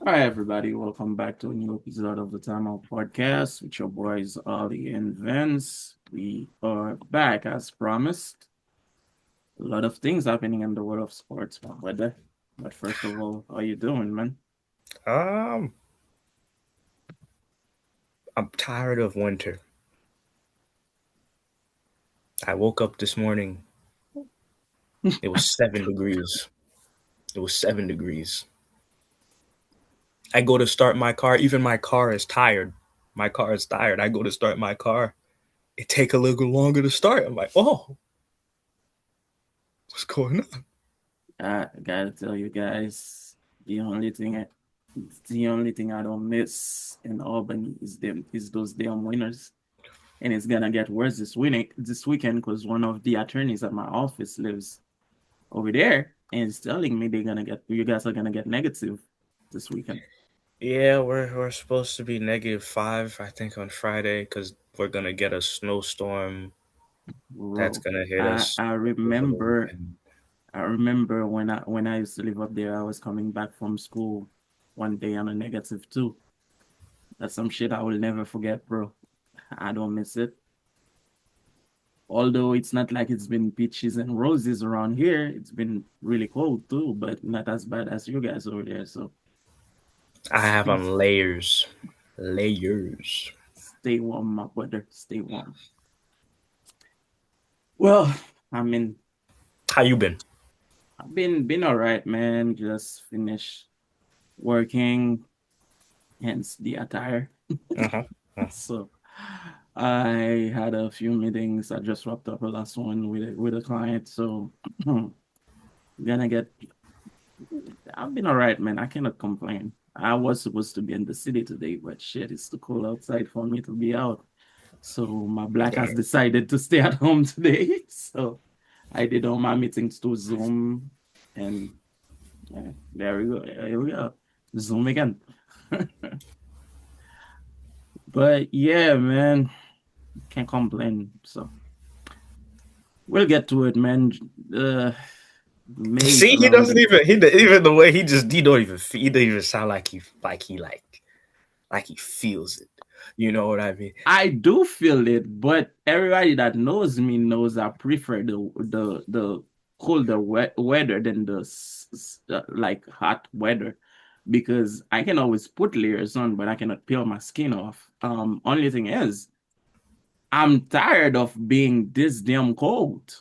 All right, everybody, welcome back to a new episode of the Timeout Podcast with your boys Oli and Vens. We are back as promised. A lot of things happening in the world of sports, my brother. But first of all, how you doing, man? Um, I'm tired of winter. I woke up this morning. It was 7 degrees. It was 7 degrees. I go to start my car. Even my car is tired. My car is tired. I go to start my car. It take a little longer to start. I'm like, oh, what's going on? I gotta tell you guys, the only thing I, the only thing I don't miss in Albany is those damn winners. And it's gonna get worse this weekend because one of the attorneys at my office lives over there and is telling me you guys are gonna get negative this weekend. Yeah, we're supposed to be -5, I think, on Friday because we're gonna get a snowstorm that's Bro, gonna hit I us I over the remember weekend. I remember when I used to live up there, I was coming back from school one day on a negative two. That's some shit I will never forget, bro. I don't miss it. Although it's not like it's been peaches and roses around here, it's been really cold too, but not as bad as you guys over there. So I have on layers, layers. stay warm, my brother. Stay warm. Well, I mean, How you been? I've been all right, man. Just finished working, hence the attire. Uh-huh. So I had a few meetings. I just wrapped up the last one with a client. So gonna get I've been all right, man. I cannot complain. I was supposed to be in the city today, but shit, it's too cold outside for me to be out. So my black has Damn. decided to stay at home today. So I did all my meetings through Zoom, and yeah, there we go. Here we go. Zoom again. But yeah, man, can't complain. So we'll get to it, man. Uh, May is See, a he long. doesn't even even the way he don't even sound like he feels it. You know what I mean? I do feel it, but everybody that knows me knows I prefer the colder weather than the like hot weather because I can always put layers on, but I cannot peel my skin off. Only thing is, I'm tired of being this damn cold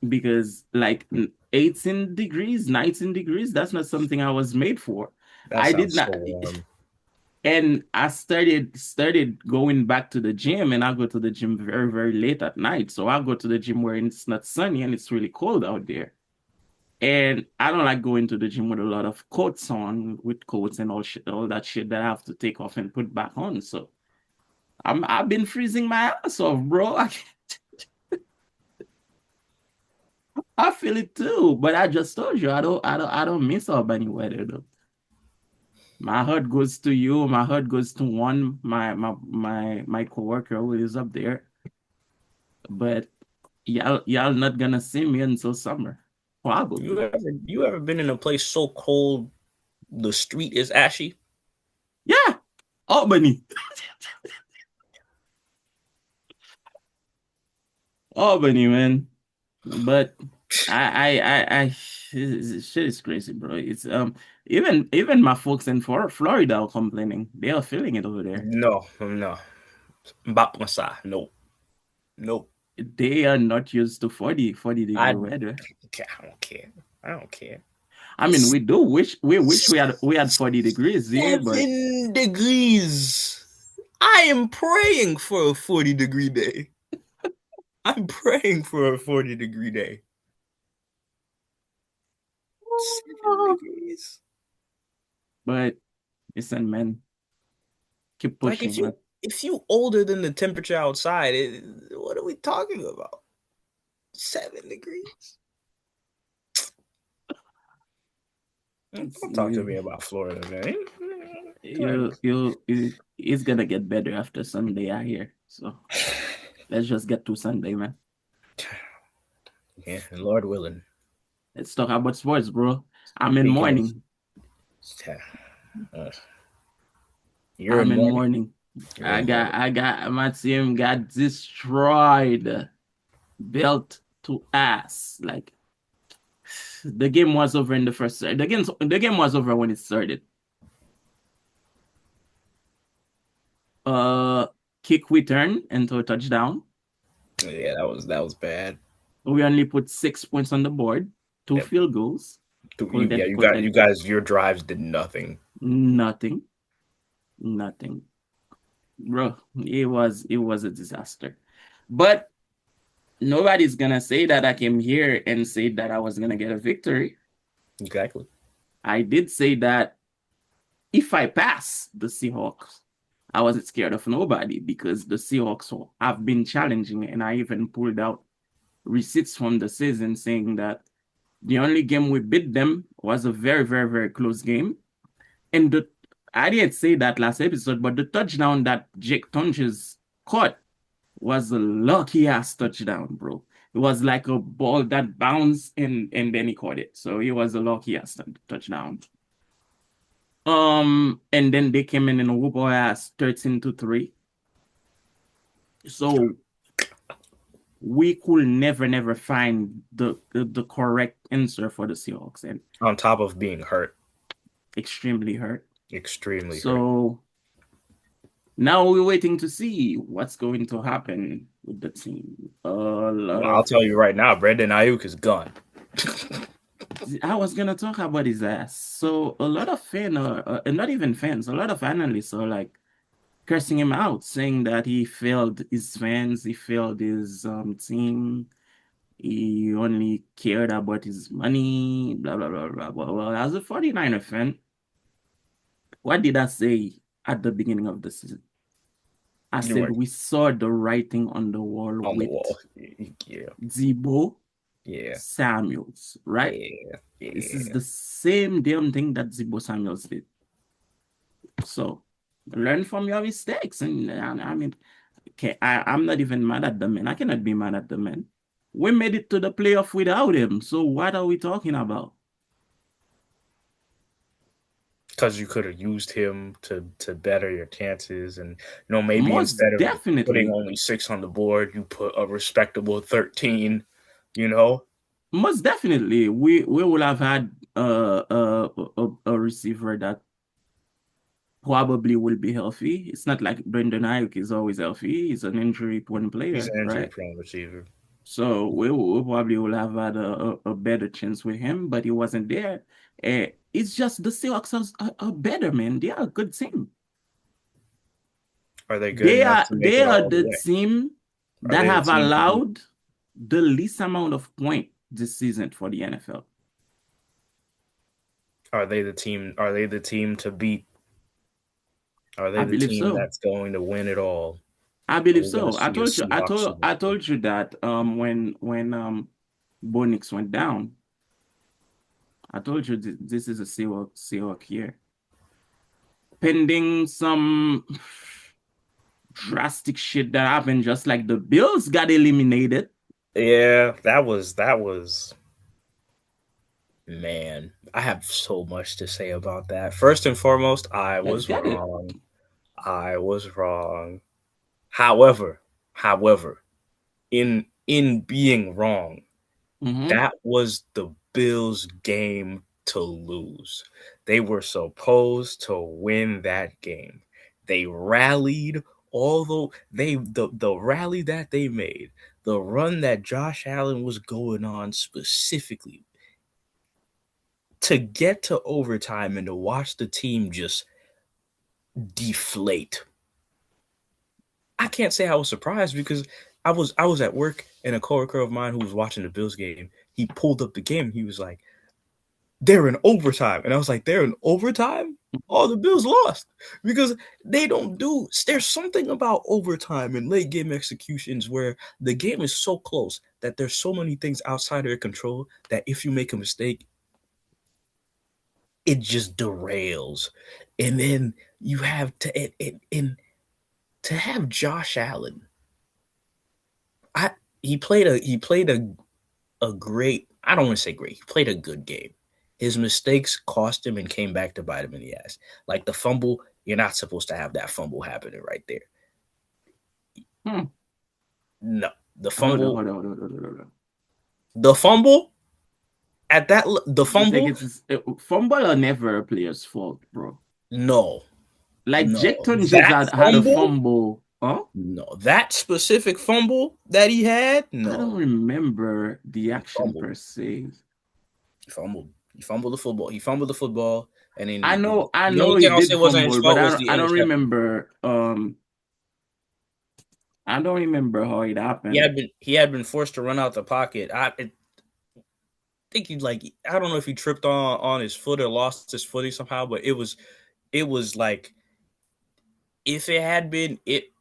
because like 18 degrees, 19 degrees, that's not something I was made for. That I did sounds so not. warm. And I started going back to the gym, and I go to the gym very, very late at night. So I go to the gym where it's not sunny and it's really cold out there. And I don't like going to the gym with a lot of coats on, with coats and all that shit that I have to take off and put back on. So I've been freezing my ass off, bro. I feel it too, but I just told you I don't miss Albany weather though. My heart goes to you. My heart goes to one my coworker who is up there. But y'all not gonna see me until summer, probably. You ever been in a place so cold the street is ashy? Yeah, Albany, Albany, man. But shit is crazy, bro. It's even my folks in Florida are complaining. They are feeling it over there. No, no. Bapmasa. No. No. They are not used to 40 degree I weather. I don't care. I don't care. I mean, we wish we had 40 degrees here, but 7 degrees. I am praying for a 40-degree day. I'm praying for a 40-degree day. 7 degrees. but listen, man, keep Like pushing, man. if you older than the temperature outside, what are we talking about? 7 degrees. It's, Don't talk to me about Florida, man. it's gonna get better after Sunday, I hear. So let's just get to Sunday, man. Yeah, Lord willing. Let's talk about sports, bro. I'm in Speaking of, morning. yeah. You're I'm in in mourning. mourning. You're in mourning. My team got destroyed, belt to ass. Like the game was over in the first. The game was over when it started. Uh, Kick return into a touchdown. Yeah, that was bad. We only put 6 points on the board, two Yep. field goals. Yeah, Couldn't you got you couldn't guys. Your drives did nothing. nothing, nothing, bro. It was a disaster. But nobody's gonna say that I came here and said that I was gonna get a victory. Exactly. I did say that if I pass the Seahawks, I wasn't scared of nobody because the Seahawks have been challenging, and I even pulled out receipts from the season saying that the only game we beat them was a very, very, very close game. And I didn't say that last episode, but the touchdown that Jake Tunches caught was a lucky ass touchdown, bro. It was like a ball that bounced and then he caught it. So it was a lucky ass touchdown. And then they came in and whoop our ass 13-3. So we could never find the correct answer for the Seahawks and On top of being hurt, extremely hurt. extremely hurt. So now we're waiting to see what's going to happen with the team. A lot Well, I'll of tell you right now, Brandon Ayuk is gone. I was gonna talk about his ass. So a lot of and not even fans, a lot of analysts are like cursing him out, saying that he failed his fans, he failed his team, he only cared about his money, blah blah blah blah blah. Well, as a 49er fan, what did I say at the beginning of the season? I You said weren't we saw the writing on the wall on the with wall. Yeah, Debo yeah, Samuels, right? yeah, This is yeah. the same damn thing that Debo Samuels did. So learn from your mistakes. And I mean, okay, I'm not even mad at the man. I cannot be mad at the man. We made it to the playoff without him. So what are we talking about? Because you could have used him to better your chances, and maybe Most instead of putting definitely. only 6 on the board, you put a respectable 13. You know, Most definitely. We will have had a receiver that probably will be healthy. It's not like Brendan Ayuk is always healthy. He's an injury-prone he's player, an injury right? prone receiver. So we probably will have had a better chance with him, but he wasn't there. It's just the Seahawks are better, man. They are a good team. Are they good They enough are to make they it are all the the way? team Are that they the have team to beat? allowed the least amount of points this season for the NFL. Are they the team? Are they the team to beat? Are they I the believe team so. that's going to win it all? I Are believe we going to so. see a Seahawks Super I Bowl? told you that when Bo Nix went down, I told you this is a Seahawk year. Pending some drastic shit that happened, just like the Bills got eliminated. Yeah, that was man. I have so much to say about that. First and foremost, I Let's was get it. wrong. I was wrong. However, in being wrong, Mm-hmm. that was the Bills' game to lose. They were supposed to win that game. They rallied, although the rally that they made, the run that Josh Allen was going on specifically to get to overtime and to watch the team just deflate. I can't say I was surprised because I was at work and a coworker of mine who was watching the Bills game, he pulled up the game. He was like, they're in overtime. And I was like, they're in overtime? Oh, the Bills lost because they don't do. There's something about overtime and late game executions where the game is so close that there's so many things outside of your control that if you make a mistake, it just derails. And then you have to have Josh Allen. I he played a great. I don't want to say great. He played a good game. His mistakes cost him and came back to bite him in the ass. Like the fumble, you're not supposed to have that fumble happening right there. Hmm. No, the Hold on, fumble, hold on, hold on, hold on, hold on. the fumble at that, the You think fumble, it's fumble or never a player's fault, bro? no, Like no, Jecton just that had a fumble, fumble, huh? no, that specific fumble that he had, I don't no, remember the he action fumbled, per se. he fumbled the football, and then I the only know thing he I'll say did wasn't his fumble, but fault was the I don't interception. remember I don't remember how it happened. He had been forced to run out the pocket. I think he like I don't know if he tripped on his foot or lost his footing somehow, but it was like if it had been it,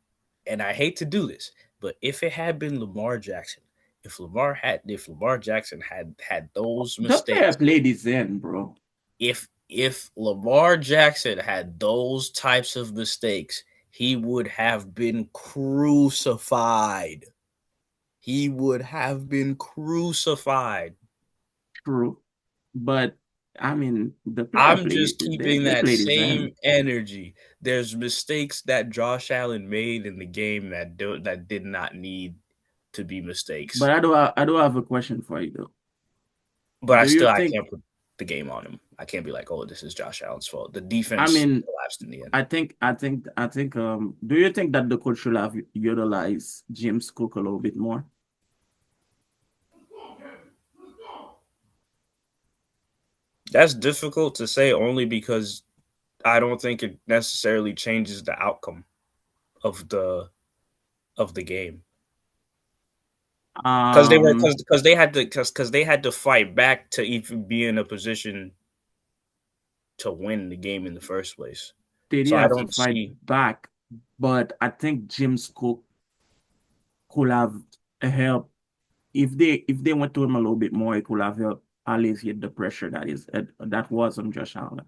and I hate to do this, but if it had been Lamar Jackson, if Lamar Jackson had those The player mistakes, played his end, bro. if Lamar Jackson had those types of mistakes, he would have been crucified. He would have been crucified. True. But I mean the player I'm played just keeping they that played his end. same energy. There's mistakes that Josh Allen made in the game that did not need to be mistakes. But I do have a question for you though. But Do you I think can't put the game on him. I can't be like, oh, this is Josh Allen's fault. The I defense mean collapsed in the end. I think do you think that the coach should have utilized James Cook a little bit more? That's difficult to say only because I don't think it necessarily changes the outcome of the game. Um Because they had to fight back to even be in a position to win the game in the first place. they did So I have to don't fight see back, but I think James Cook could have helped if they went to him a little bit more, it could have helped alleviate the pressure that was on Josh Allen.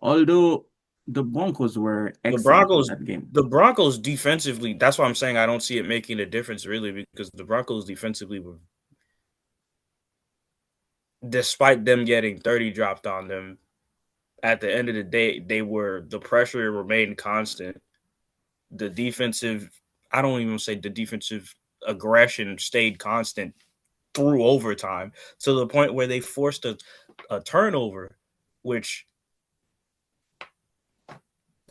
Although the Broncos were the excellent in Broncos. that game. The Broncos defensively. That's why I'm saying I don't see it making a difference really because the Broncos defensively were, despite them getting 30 dropped on them, at the end of the day, the pressure remained constant. The defensive, I don't even say the defensive aggression stayed constant through overtime to the point where they forced a turnover, which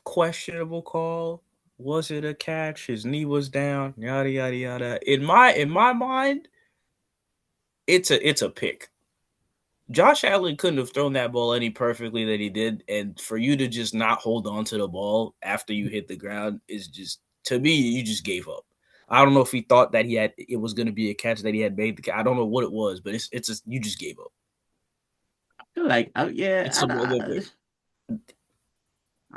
questionable call. Was it a catch? His knee was down. Yada yada yada. In my mind, it's a pick. Josh Allen couldn't have thrown that ball any perfectly that he did, and for you to just not hold on to the ball after you hit the ground is just to me you just gave up. I don't know if he thought that it was going to be a catch that he had made. I don't know what it was, but you just gave up. I feel like It's a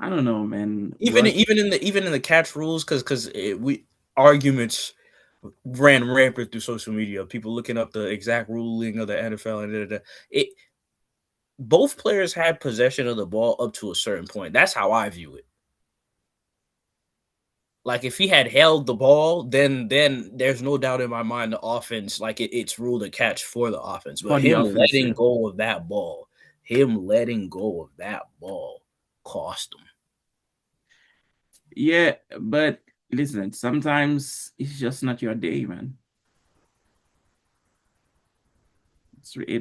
I don't know, man. even in the catch rules because we arguments ran rampant through social media. People looking up the exact ruling of the NFL and it. Both players had possession of the ball up to a certain point. That's how I view it. Like if he had held the ball, then there's no doubt in my mind the offense like it's ruled a catch for the offense. But For the offense, yeah. him letting go of that ball cost him. Yeah, but listen, sometimes it's just not your day, man.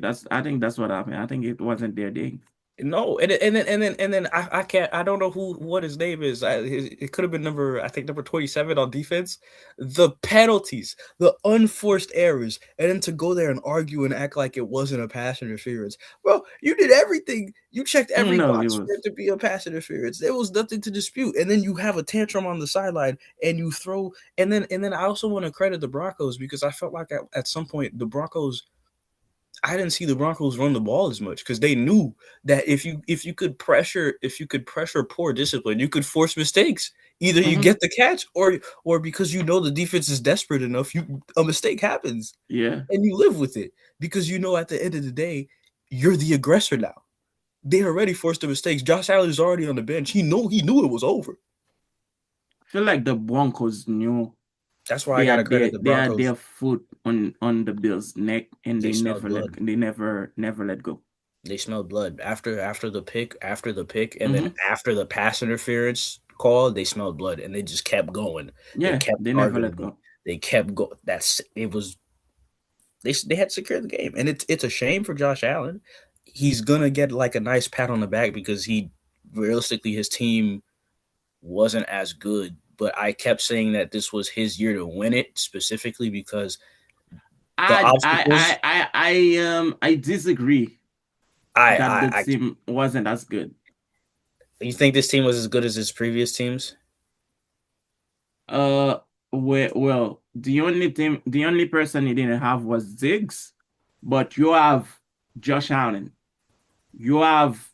That's I think that's what happened. I think it wasn't their day. No, and then I can't I don't know what his name is. It could have been number 27 on defense. The penalties, the unforced errors, and then to go there and argue and act like it wasn't a pass interference. Well, you did everything. You checked every No, it box for it was. to be a pass interference. There was nothing to dispute. And then you have a tantrum on the sideline and you throw and then I also want to credit the Broncos because I felt like at some point the Broncos I didn't see the Broncos run the ball as much because they knew that if you could pressure poor discipline, you could force mistakes. Either you Mhm. get the catch or because you know the defense is desperate enough, a mistake happens Yeah. and you live with it because you know at the end of the day you're the aggressor now. They already forced the mistakes. Josh Allen is already on the bench. He knew it was over. I feel like the Broncos knew That's why I gotta credit the they had Broncos. their foot on the Bills' neck and They smell good. they never let go. They smelled blood after the pick, and then Mm-hmm. after the pass interference call, they smelled blood, and they just kept going. They Yeah, kept they never let targeting them. go. They kept go. That's it was they had secured the game, and it's a shame for Josh Allen. He's gonna get like a nice pat on the back because he realistically his team wasn't as good. But I kept saying that this was his year to win it specifically because the obstacles. I disagree that the I team wasn't as good. You think this team was as good as his previous teams? Uh, well, the only person he didn't have was Ziggs, but you have Josh Allen, you have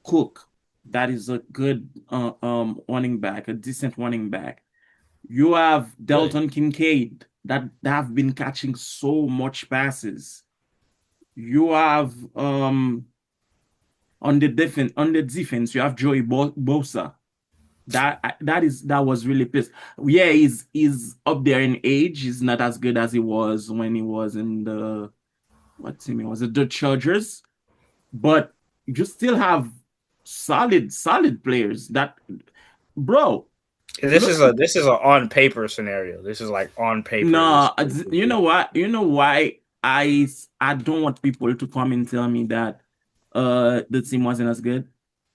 Cook, that is a good running back, a decent running back. You have Good. Dalton Kincaid that have been catching so much passes. You have on the defense, you have Joey Bosa. That was really pissed. Yeah, he's up there in age. He's not as good as he was when he was in the what team it was it the Chargers, but you still have solid players. That bro, look at This is a on paper scenario. This is like on paper. no, This would you be know what? You know why I don't want people to come and tell me that the team wasn't as good.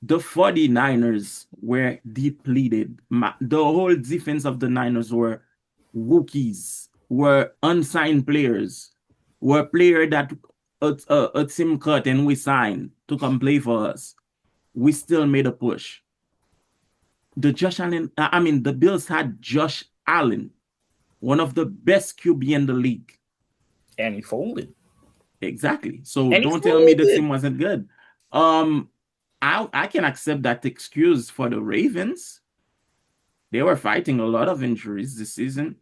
The 49ers were depleted. The whole defense of the Niners were rookies, were unsigned players, were player that a team cut and we signed to come play for us. We still made a push. The Bills had Josh Allen, one of the best QB in the league. and he folded. Exactly. So And he don't tell me the folded. team wasn't good. Um, I can accept that excuse for the Ravens. They were fighting a lot of injuries this season,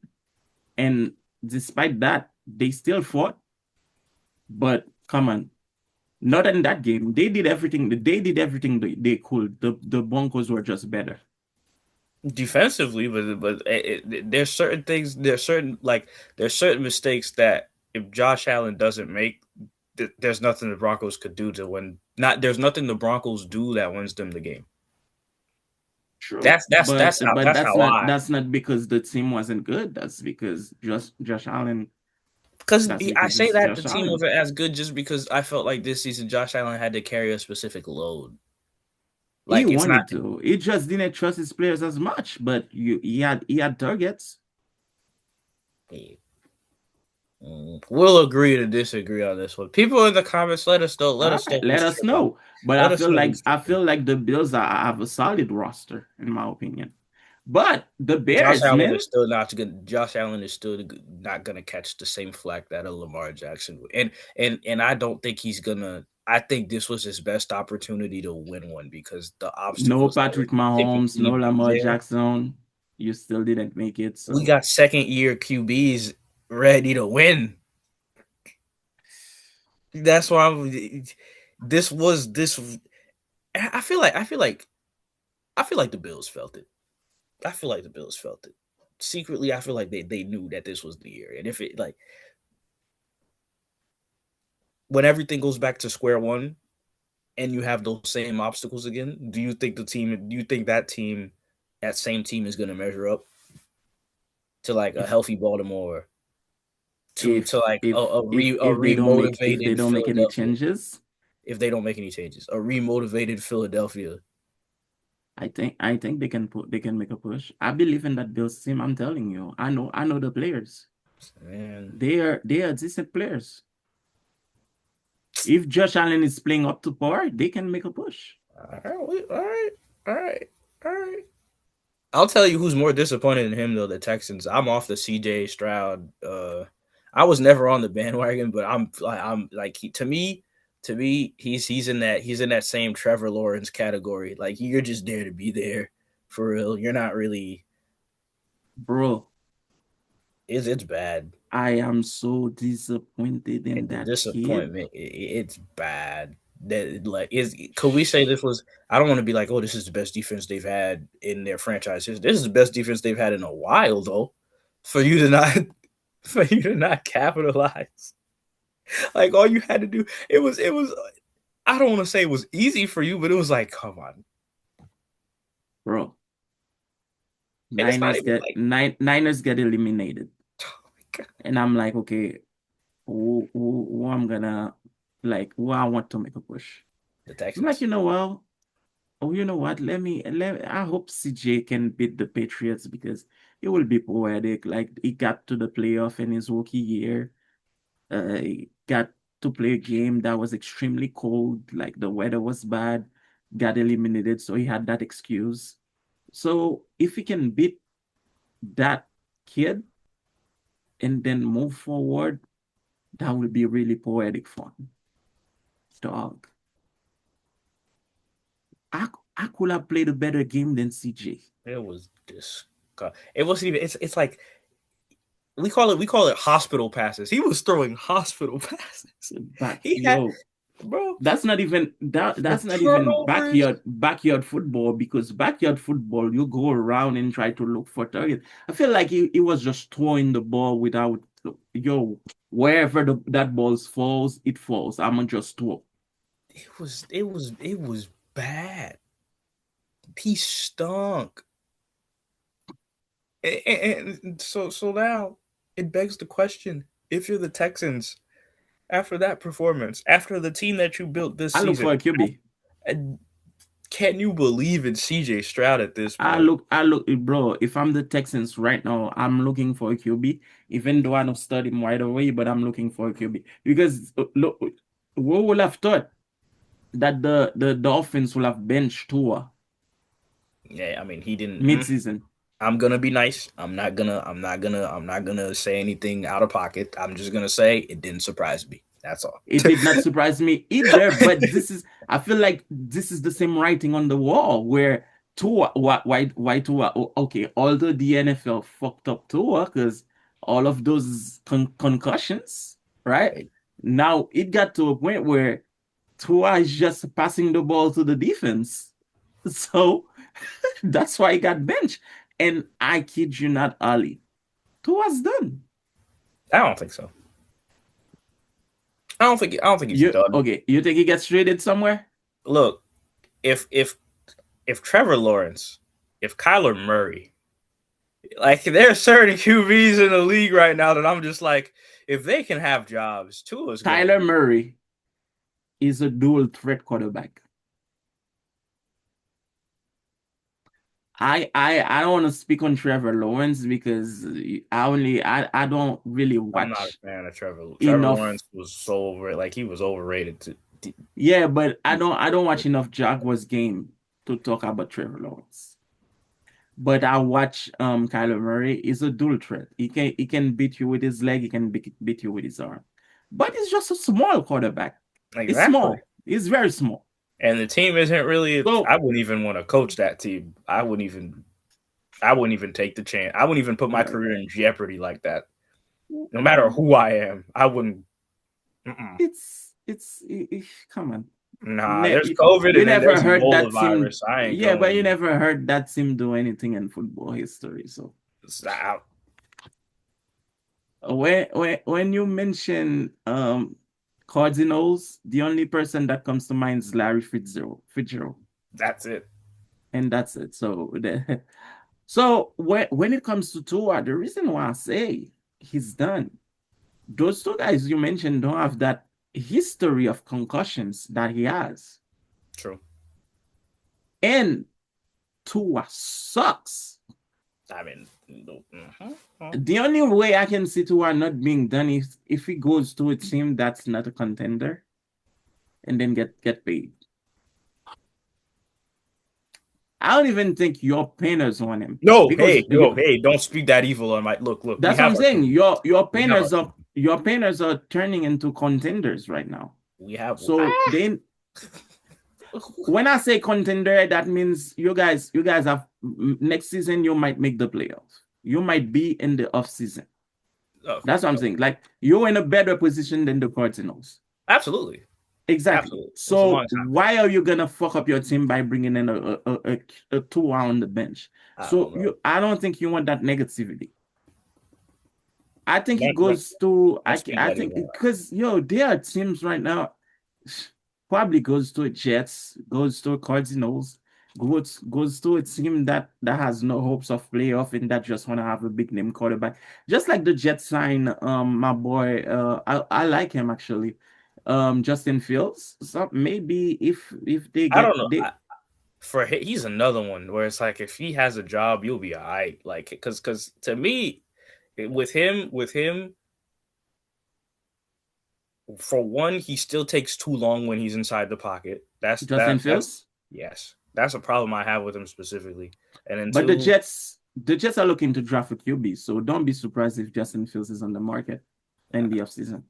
and despite that, they still fought. But come on, not in that game. They did everything they could. The Broncos were just better. Defensively, there's certain things. There's certain mistakes that if Josh Allen doesn't make, there's nothing the Broncos could do to win. Not there's nothing the Broncos do that wins them the game. True, but That's how I. that's not because the team wasn't good. That's because just Josh Allen. Because That's I because say it's that the Josh team Allen. wasn't as good just because I felt like this season Josh Allen had to carry a specific load. He Like it's not. wanted to. He just didn't trust his players as much. But he had targets. We'll agree to disagree on this one. People in the comments, let us know. Let All us know right, let who's us tripping. know. But Let us know who's I tripping. feel like the Bills have a solid roster, in my opinion. But the Josh Bears, Allen man, is still not good. Josh Allen is still not gonna catch the same flack that a Lamar Jackson would. And I don't think he's gonna. I think this was his best opportunity to win one because the no obstacles that would Patrick Mahomes, no typically be Lamar there. Jackson. You still didn't make it. We So got second year QBs ready to win. That's why this was this. I feel like the Bills felt it. I feel like the Bills felt it. Secretly, I feel like they knew that this was the year. And if it like when everything goes back to square one and you have those same obstacles again, do you think that same team is gonna measure up to like a if healthy Baltimore, to like a if they remotivated don't make any Philadelphia changes, if they don't make any changes? A remotivated Philadelphia. I think they can make a push. I believe in that Bills team. I'm telling you. I know the players. Man. They are decent players. If Josh Allen is playing up to par, they can make a push. All right, all right, all right, all right. I'll tell you who's more disappointed in him though. The Texans. I'm off the CJ Stroud. I was never on the bandwagon, but I'm like to me he's in that same Trevor Lawrence category. Like you're just there to be there for real. You're not really. Bro, It's bad. I am so disappointed in And the that kid. disappointment, it's bad. That like is could we say this was? I don't want to be like, oh, this is the best defense they've had in their franchise. This is the best defense they've had in a while, though. For you to not, for you to not capitalize, like all you had to do, it was I don't want to say it was easy for you, but it was like, come on. bro. And it's not even like, Niners get eliminated, oh my God, and I'm like, okay, who I'm gonna like, who I want to make a push. the I'm like, Texans. you know what? I hope CJ can beat the Patriots because it will be poetic. Like he got to the playoff in his rookie year. He got to play a game that was extremely cold, like the weather was bad, got eliminated, so he had that excuse. So if he can beat that kid and then move forward, that will be really poetic fun. Dog. I I could have played a better game than CJ. It was disgusting. It wasn't even. It's like we call it hospital passes. He was throwing hospital passes. But He had, yo, bro, the that's not even turnovers. backyard football because backyard football you go around and try to look for target. I feel like he was just throwing the ball without wherever that ball falls, it falls. I'm gonna just throw. It was bad. He stunk. And so now it begs the question: if you're the Texans, after that performance, after the team that you built this I look season, for a QB. and can you believe in CJ Stroud at this point? Bro. If I'm the Texans right now, I'm looking for a QB. Even though I don't start him right away, but I'm looking for a QB because look, who would have thought that the Dolphins will have benched Tua Yeah, I mean he didn't. mid-season? I'm gonna be nice. I'm not gonna say anything out of pocket. I'm just gonna say it didn't surprise me. That's all. It did not surprise me either, but I feel like this is the same writing on the wall where Tua, why Tua? Okay, although the NFL fucked up Tua because all of those concussions, right? Right. Now it got to a point where Tua is just passing the ball to the defense. So that's why he got benched. And I kid you not, Ali, Tua's done. I don't think so. I don't think he's done. You think he gets traded somewhere? Look, if Trevor Lawrence, if Kyler Murray, like there are certain QBs in the league right now that I'm just like, if they can have jobs, Tua's gonna Kyler be. Murray is a dual threat quarterback. I don't want to speak on Trevor Lawrence because I don't really I'm not a watch fan of Trevor. Trevor enough. Lawrence was so like he was overrated Yeah, but I don't watch enough Jaguars game to talk about Trevor Lawrence. But I watch Kyler Murray is a dual threat. He can beat you with his leg, he can beat you with his arm. But he's just a small quarterback. It's exactly. small. It's very small. And the team isn't really. So I wouldn't even want to coach that team. I wouldn't even. I wouldn't even take the chance. I wouldn't even put my uh, career in jeopardy like that. No matter who I am, I wouldn't. Mm-mm. come on. Nah, Ne there's COVID you and then never there's heard Ebola that team. virus. I ain't Yeah, but you going. never heard that team do anything in football history. So I, when you mention Cardinals, the only person that comes to mind is Larry Fitzgerald, that's it. and that's it. So when it comes to Tua, the reason why I say he's done, those two guys you mentioned don't have that history of concussions that he has, True. and Tua sucks. I mean, The only way I can see Tua not being done is if he goes to a team that's not a contender and then get paid. I don't even think your painters want him no, because hey, yo, hey, don't speak that evil on my look. Look, we that's what have I'm our saying. QB. We have our QB. Your painters are turning into contenders right now. We have. So then when I say contender, that means you guys have next season you might make the playoffs. You might be in the off season. Oh, That's what I'm saying. Like you're in a better position than the Cardinals. absolutely, Exactly. absolutely. It's a long So time. why are you gonna fuck up your team by bringing in a two on the bench? I So don't know. I don't think you want that negativity. I think it Don't goes to don't speak I that think evil. because there are teams right now. probably goes to Jets, goes to Cardinals, goes to a team that has no hopes of playoff and that just want to have a big name quarterback. Just like the Jets sign my boy I like him actually. Justin Fields. So maybe if they I get don't know. they He's another one where it's like if he has a job, you'll be all right. Like because to me, with him, for one, he still takes too long when he's inside the pocket. Justin That's Fields, yes, that's a problem I have with him specifically. And then but the two, Jets are looking to draft a QB, so don't be surprised if Justin Fields is on the market in the offseason.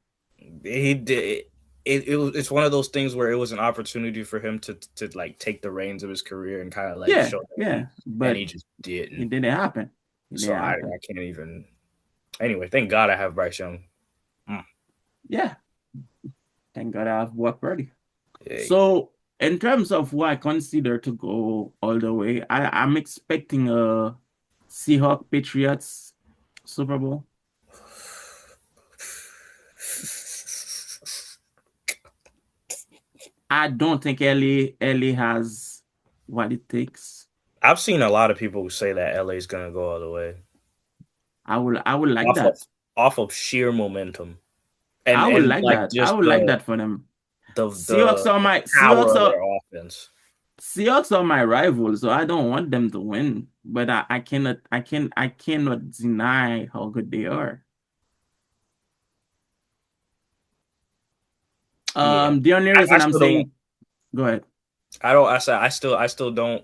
he did. It's one of those things where it was an opportunity for him to like take the reins of his career and kind of like Yeah, show that yeah, and but he just it didn't. didn't happen. It So didn't I happen. can't even. Anyway, thank God I have Bryce Young. Mm. Yeah, thank God I have work ready. Hey, So in terms of who I consider to go all the way, I'm expecting a Seahawks Patriots Super Bowl. I don't think LA has what it takes. I've seen a lot of people who say that LA is gonna go all the way I would like off of that. off of sheer momentum I would and like like that. I just would like that for them. the power of their offense. Seahawks are my rivals, so I don't want them to win. But I cannot deny how good they are. Yeah, The only I reason I'm still don't. saying go ahead. I don't. I said I still don't.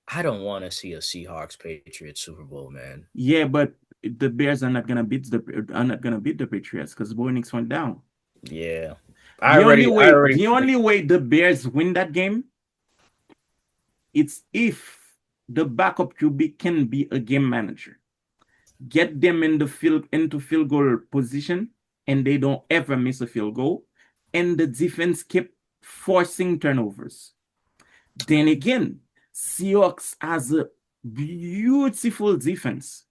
I don't want to see a Seahawks Patriots Super Bowl, man. Yeah, but the Bears are not gonna beat the Patriots because Bo Nix went down. Yeah, The only I way already the only predicted. way the Bears win that game, it's if the backup QB can be a game manager. Get them into field goal position and they don't ever miss a field goal. And the defense kept forcing turnovers. Then again, Seahawks has a beautiful defense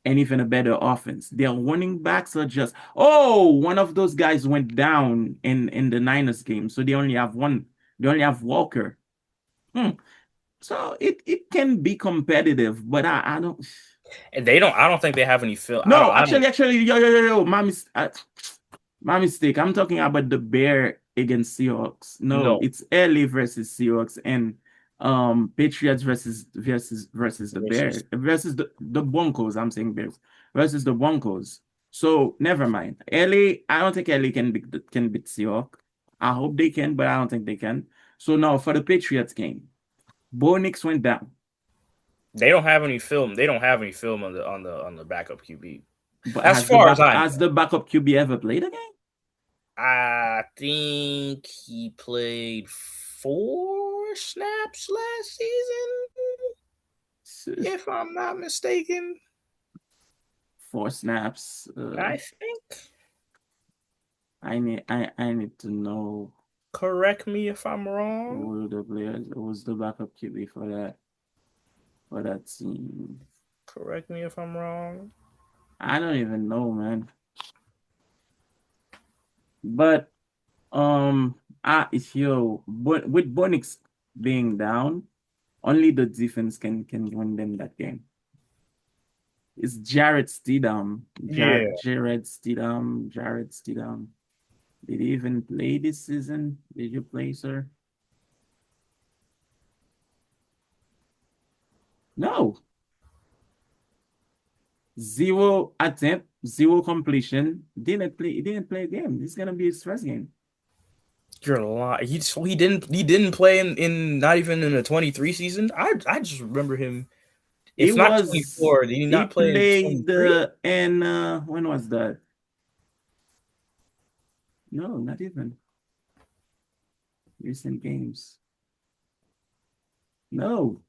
and even a better offense. Their running backs are just one of those guys went down in the Niners game, so they only have one. They only have Walker. Hmm. So it can be competitive, but I don't. And they don't. I don't think they have any fill. I don't. No, I don't. actually, yo, my mistake. I'm talking about the Bear against Seahawks. No, No. it's LA versus Seahawks and Patriots versus the Bear Versus. versus the Broncos. I'm saying Bears versus the Broncos. So never mind. LA, I don't think LA can beat Seahawks. I hope they can, but I don't think they can. So now for the Patriots game, Bo Nix went down. They don't have any film. They don't have any film on the backup QB. But As has the far as back I has know, the backup QB ever played a game? I think he played 4 snaps last season, if I'm not mistaken. 4 snaps. I think. I need to know Correct me if I'm wrong. who was the backup QB for that team. Correct me if I'm wrong. I don't even know, man. But but with Bonix being down, only the defense can win them that game. It's Jarrett Stidham. Yeah. Jarrett Stidham. Did he even play this season? Did you play, sir? No. Zero attempt, zero completion. He didn't play a game. This is gonna be his first game. You're lying. He didn't play in not even in the 23 season. I just remember him. He If not was 24, did he he not play in played 23? in when was that? No, not even recent games. No.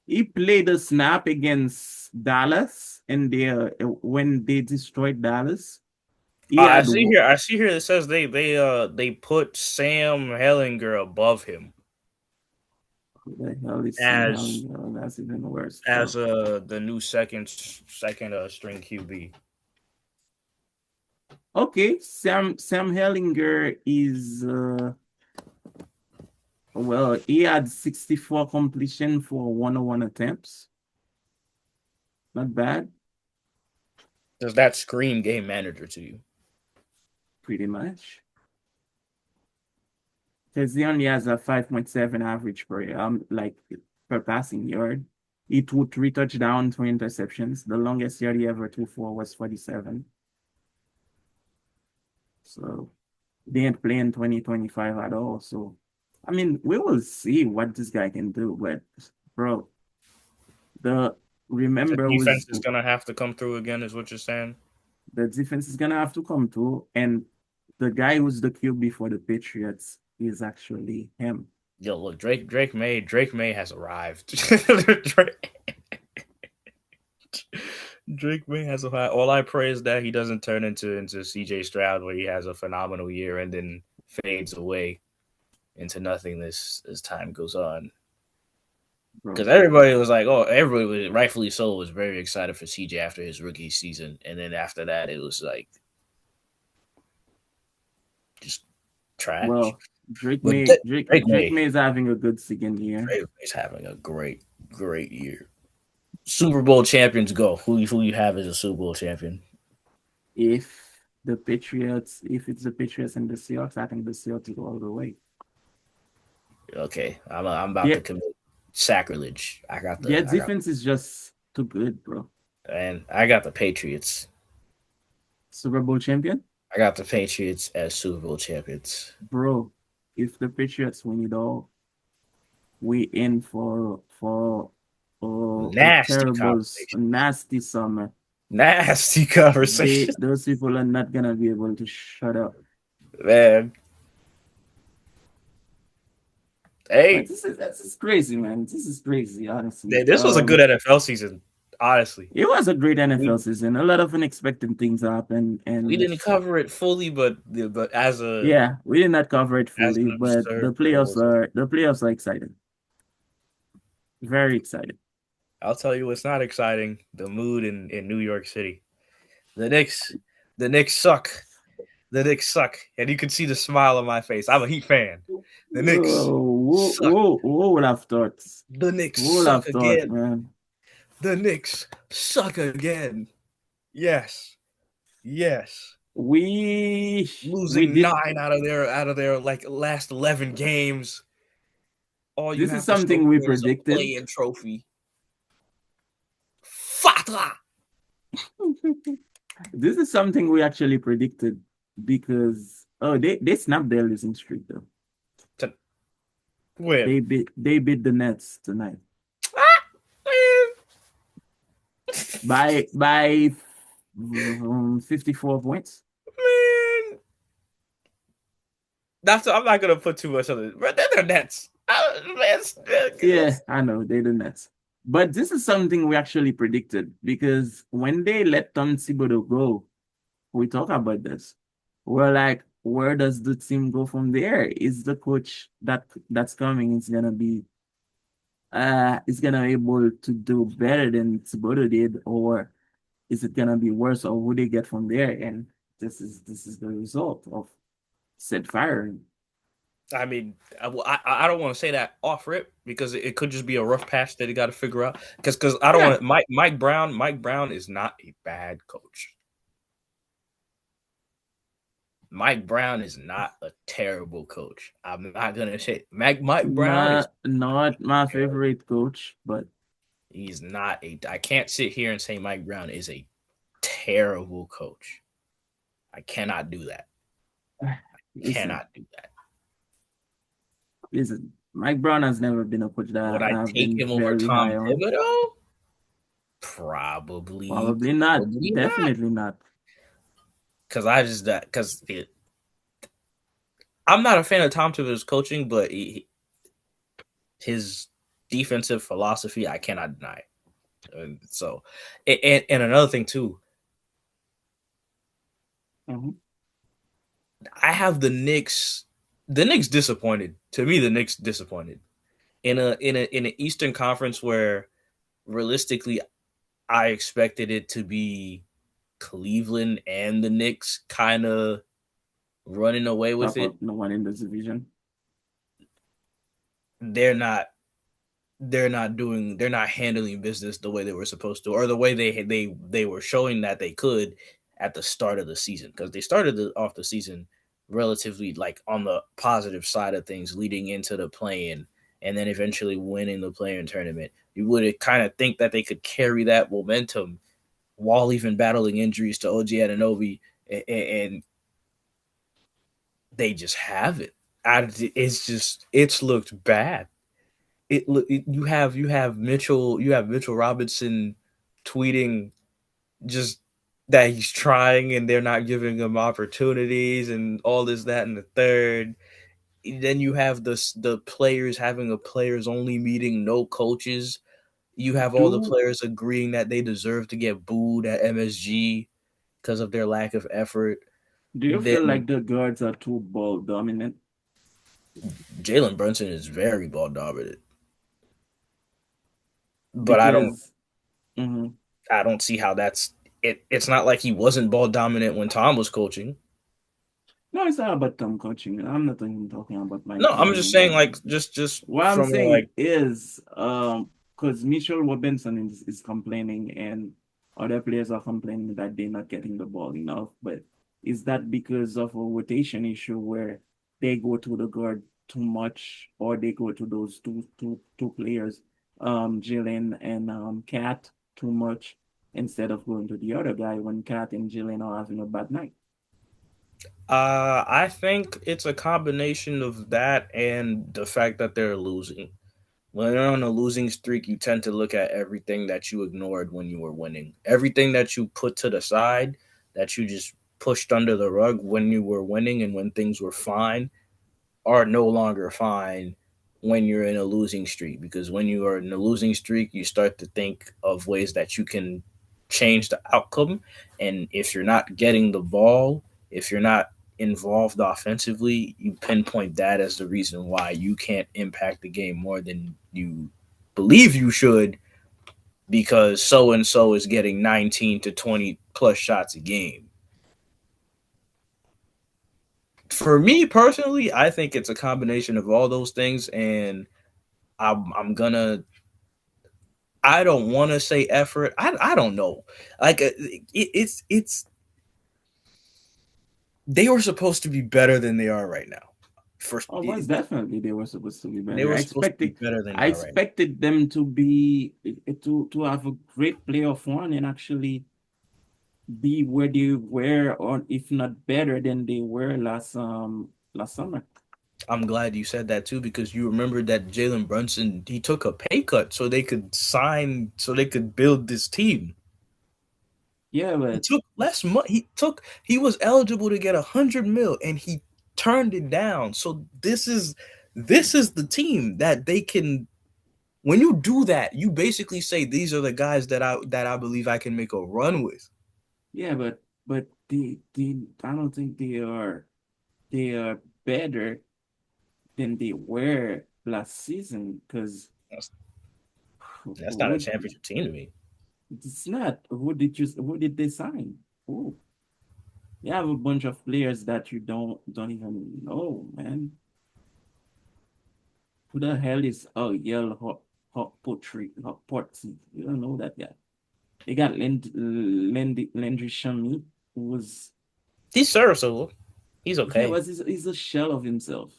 He played a snap against Dallas and when they destroyed Dallas. He I had see here. I see here. It says they put Sam Hellinger above him who the hell is Sam as Howell? Oh, that's even worse. 'Cause, the new second string QB. Okay, Sam Hellinger is well, he had 64 completion for 101 attempts. Not bad, Does that scream game manager to you? pretty much. Because he only has a 5.7 average per like per passing yard. He threw 3 touchdowns, 2 interceptions. The longest yard he ever threw for was 47. So they ain't playing 2025 at all. So I mean, we will see what this guy can do. But bro, the The remember defense was is gonna have to come through again, is what you're saying? the defense is gonna have to come through, and the guy who's the QB for the Patriots is actually him. Yo, look, Drake May has arrived. Drake May has arrived. All I pray is that he doesn't turn into CJ Stroud, where he has a phenomenal year and then fades away into nothingness as time goes on. Because Bro. everybody was like, oh, everybody was rightfully so was very excited for CJ after his rookie season, and then after that, it was like just trash. Well, Drake But May Drake Drake Drake May, May is having a good second year. Drake May's having a great year. Super Bowl champions go. Who you have as a Super Bowl champion? If it's the Patriots and the Seahawks, I think the Seahawks go all the way. Okay, I'm about Yeah, to commit sacrilege. their defense is just too good, bro. I got the Patriots. Super Bowl champion, I got the Patriots as Super Bowl champions. bro. If the Patriots win it all, we in for a Nasty terrible, conversation. nasty summer. Nasty conversation, Those people are not gonna be able to shut up. man. But Hey, this is crazy, man. This is crazy, honestly. this was a good NFL season. Honestly, It was a great we NFL season. A lot of unexpected things happened, we and didn't cover it fully, but yeah, we did not cover it as fully, an but absurd proposal, the playoffs are exciting. Very excited. I'll tell you what's not exciting: the mood in New York City. The Knicks, the Knicks suck. The Knicks suck, and you can see the smile on my face. I'm a Heat fan. The Knicks suck. Who would have thought? The Knicks Who would suck have thought, again. man? The Knicks suck again. Yes, yes. We Losing did. 9 out of their like last 11 games. All you This is have to show something we for it is a predicted. play-in trophy. Fatra. This is something we actually predicted because they snapped their losing streak though. To win. They beat the Nets tonight Ah, by 54 points. man. I'm not gonna put too much on it. But they're the Nets. Yeah, I know they the Nets. But this is something we actually predicted because when they let Tom Thibodeau go, we talk about this. We're like, where does the team go from there? Is the coach that's coming is gonna be is gonna be able to do better than Thibodeau did, or is it gonna be worse, or who they get from there? And this is the result of said firing. I mean, I don't want to say that off rip because it could just be a rough patch that he got to figure out. Because I don't Yeah, want to. Mike Brown is not a bad coach. Mike Brown is not a terrible coach. I'm not gonna say Mike Brown is not my terrible. favorite coach, but He's not a. I can't sit here and say Mike Brown is a terrible coach. I cannot do that. listen, Cannot do that. listen. Mike Brown has never been a coach Would that I I've take been him over very high Tom on. Thibodeau? Probably, Probably not. probably not. Definitely not. Because I just that because I'm not a fan of Tom Thibodeau's coaching, but his defensive philosophy I cannot deny. So, and another thing too, Mhm. I have the Knicks. The Knicks disappointed. To me, the Knicks disappointed in an Eastern Conference where realistically I expected it to be Cleveland and the Knicks kind of running away with Top it, of no one in the division. they're not they're not handling business the way they were supposed to, or the way they were showing that they could at the start of the season, because they started off the season relatively like on the positive side of things leading into the play-in, and then eventually winning the play-in tournament. You would kind of think that they could carry that momentum while even battling injuries to OG Anunoby, and they just have it. It's looked bad. You have Mitchell Robinson tweeting just that he's trying and they're not giving him opportunities and all this, that, and the third. Then you have the players having a players only meeting, no coaches. You have all the Do players agreeing that they deserve to get booed at MSG because of their lack of effort. do you feel Then like the guards are too ball dominant? Jalen Brunson is very ball dominant, but Because mhm. I don't see how that's it. It's not like he wasn't ball dominant when Tom was coaching. No, it's not about Tom coaching. I'm not even talking about Mike No, I'm just Tomlin. saying like just What I'm from saying like is, because Mitchell Robinson is complaining and other players are complaining that they're not getting the ball enough. But is that because of a rotation issue where they go to the guard too much, or they go to those two players, Jalen and Cat too much, instead of going to the other guy when Cat and Jalen are having a bad night? I think it's a combination of that and the fact that they're losing. When you're on a losing streak, you tend to look at everything that you ignored when you were winning. Everything that you put to the side, that you just pushed under the rug when you were winning and when things were fine, are no longer fine when you're in a losing streak, because when you are in a losing streak you start to think of ways that you can change the outcome, and if you're not getting the ball, if you're not involved offensively, you pinpoint that as the reason why you can't impact the game more than you believe you should, because so and so is getting 19 to 20 plus shots a game. For me personally, I think it's a combination of all those things, and I'm gonna. I don't want to say effort. I don't know. Like it's they were supposed to be better than they are right now. First, Oh, most definitely they were supposed to be they better. were supposed to be better than they I are right now. expected them to be to have a great playoff run and actually be where they were, or if not better than they were last summer. I'm glad you said that too, because you remember that Jalen Brunson, he took a pay cut so they could sign, so they could build this team. Yeah, He but took less money. He was eligible to get 100 mil, and he turned it down. So this is the team that they can. When you do that, you basically say these are the guys that I believe I can make a run with. yeah, but the I don't think they are better than they were last season because That's, that's not a who, championship team to me. it's not. Who did they sign? Who? You have a bunch of players that you don't even know, man. Who the hell is Yell Hot Potri Hot Potty? You don't know that guy. They got Landry Shaمی, who was He's serviceable. He's yeah, okay. was he's a shell of himself.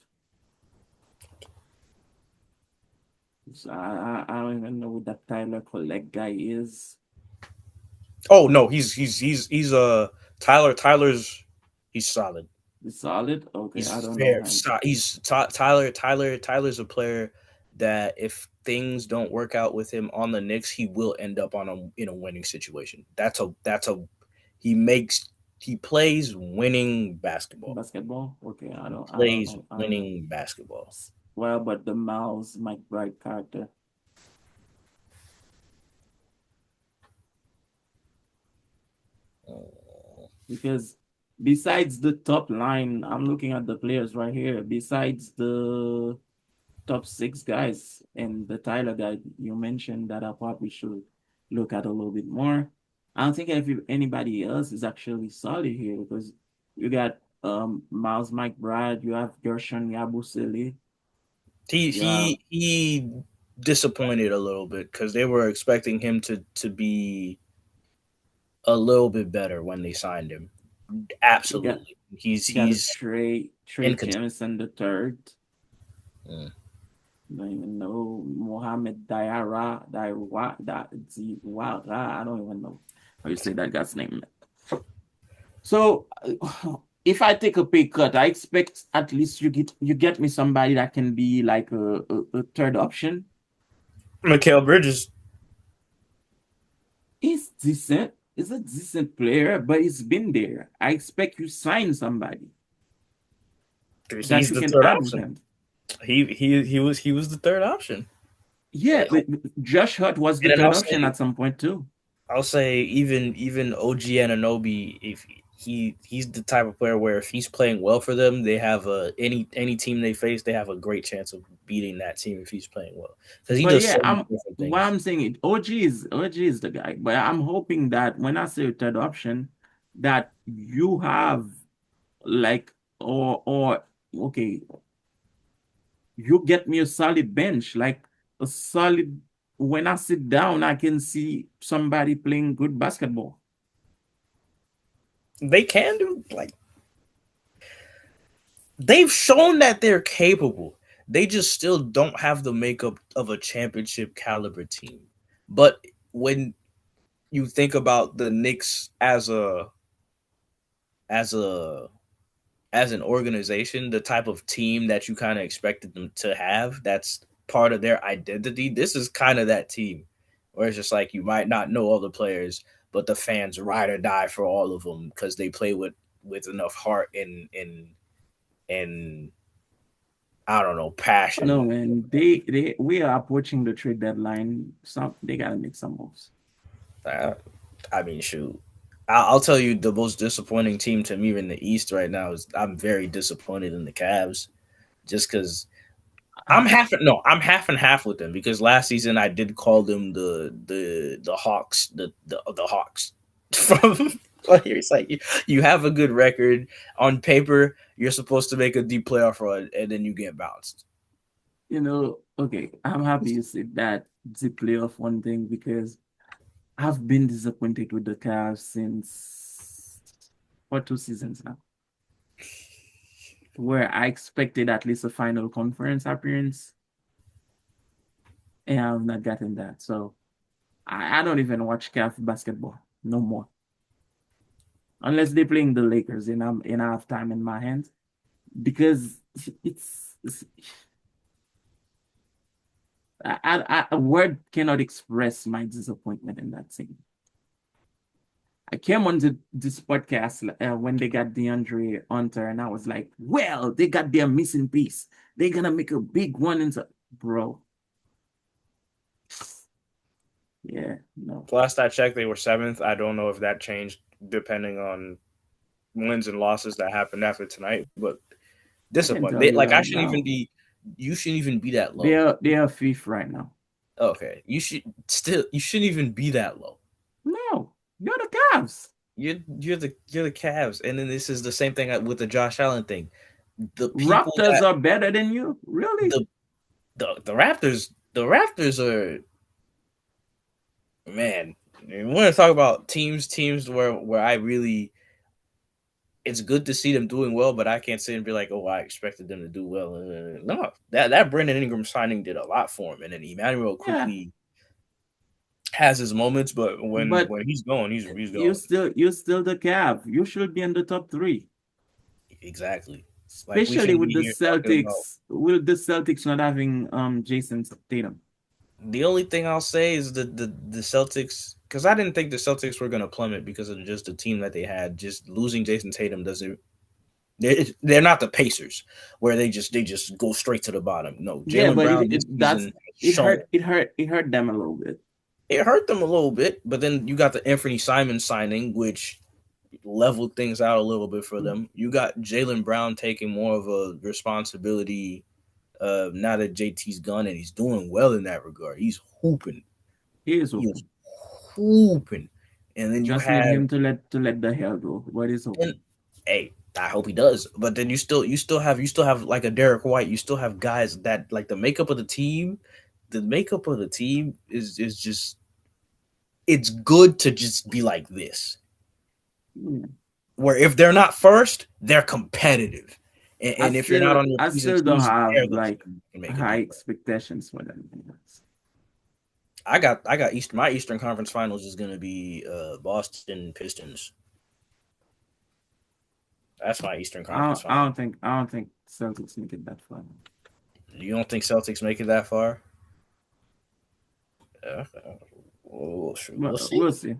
So I don't even know who that Tyler Collect guy is. Oh no, he's Tyler's he's solid. He's solid. Okay, I He's don't know fair. him. He's Tyler's a player that if things don't work out with him on the Knicks, he will end up on a in a winning situation. That's a he plays winning basketball. Basketball? Okay, I don't Plays know. I don't know. winning basketball. Well, but the Miles McBride character, because besides the top line, I'm looking at the players right here. Besides the top six guys and the Tyler guy you mentioned that I probably should look at a little bit more. I don't think if anybody else is actually solid here because you got Miles McBride, you have Gershon Yabusele, He you have he he disappointed a little bit because they were expecting him to be a little bit better when they signed him. you got Absolutely, he's you got a he's Trey inconsistent. Jameson the third. Mm. Don't even know Mohamed Diawara. I don't even know how you say that guy's name. So if I take a pay cut, I expect at least you get me somebody that can be like a third option. Mikael Bridges, He's decent. He's a decent player, but he's been there. I expect you sign somebody that he's you the can third add with option. him. He was the third option. Yeah, Eh, but Josh Hart was the And then third option at some point too. I'll say even OG Ananobi, if he's the type of player where if he's playing well for them, they have any team they face, they have a great chance of beating that team if he's playing well because he But does yeah, so many I'm different what things. I'm saying it OG is the guy. But I'm hoping that when I say third option, that you have like or okay, you get me a solid bench, like a solid when I sit down, I can see somebody playing good basketball. They can do like they've shown that they're capable. They just still don't have the makeup of a championship caliber team. But when you think about the Knicks as a as an organization, the type of team that you kind of expected them to have, that's part of their identity. This is kind of that team where it's just like you might not know all the players, but the fans ride or die for all of them because they play with enough heart and I don't know No, passion. man, they we are approaching the trade deadline. Some they gotta make some moves. Uh, I mean, shoot. I'll tell you the most disappointing team to me in the East right now is I'm very disappointed in the Cavs just because I'm half and half with them because last season I did call them the Hawks the Hawks from like it's like you have a good record on paper you're supposed to make a deep playoff run and then you get bounced. Okay, I'm happy you said that the playoff one thing because I've been disappointed with the Cavs since for 2 seasons now, where I expected at least a final conference appearance, and I've not gotten that. So I don't even watch Cav basketball no more, unless they're playing the Lakers and I have time in my hands because it's a word cannot express my disappointment in that team. I came on this podcast when they got DeAndre Hunter, and I was like, well, they got their missing piece. They're gonna make a big one into bro. Yeah, no. Last I checked, they were seventh. I don't know if that changed depending on wins and losses that happened after tonight, but I can disappointed. tell you Like I right shouldn't even now. be. You shouldn't even be that low. They are fifth right now. Okay, you shouldn't even be that low. No, you're the Cavs. You're the Cavs, and then this is the same thing with the Josh Allen thing. The people Raptors that are better than you. Really? the the Raptors are man. We want to talk about teams where I really it's good to see them doing well, but I can't sit and be like, oh, I expected them to do well. No, that Brandon Ingram signing did a lot for him, and then Emmanuel Yeah, quickly has his moments, but when but when he's going, he's you going. still you're still the Cav. You should be in the top three, Exactly. Like we especially shouldn't with be the here talking about. Celtics. With the Celtics not having Jason Tatum. The only thing I'll say is the Celtics, because I didn't think the Celtics were going to plummet because of just the team that they had. Just losing Jason Tatum doesn't. They're not the Pacers where they just go straight to the bottom. No, Yeah, Jalen but Brown this season has shown it hurt them a little bit. it hurt them a little bit, but then you got the Anthony Simon signing, which leveled things out a little bit for them. You got Jalen Brown taking more of a responsibility now that JT's gone, and he's doing well in that regard. He's hooping. He is He is open. hooping. And then you Just need have him to let the hair go. What is and hoping? hey, I hope he does. But then you still have like a Derek White. You still have guys that like the makeup of the team. The makeup of the team is just it's good to just be like this. Yeah. Where if they're not first, they're competitive. I And if you're not still on your I P's and still don't Q's, have they're the like team that can make a high deep run. expectations for them. I got my Eastern Conference Finals is gonna be Boston Pistons. That's my Eastern Conference Final. I don't think Celtics make it that far. You don't think Celtics make it that far? Yeah. We'll But see. we'll see.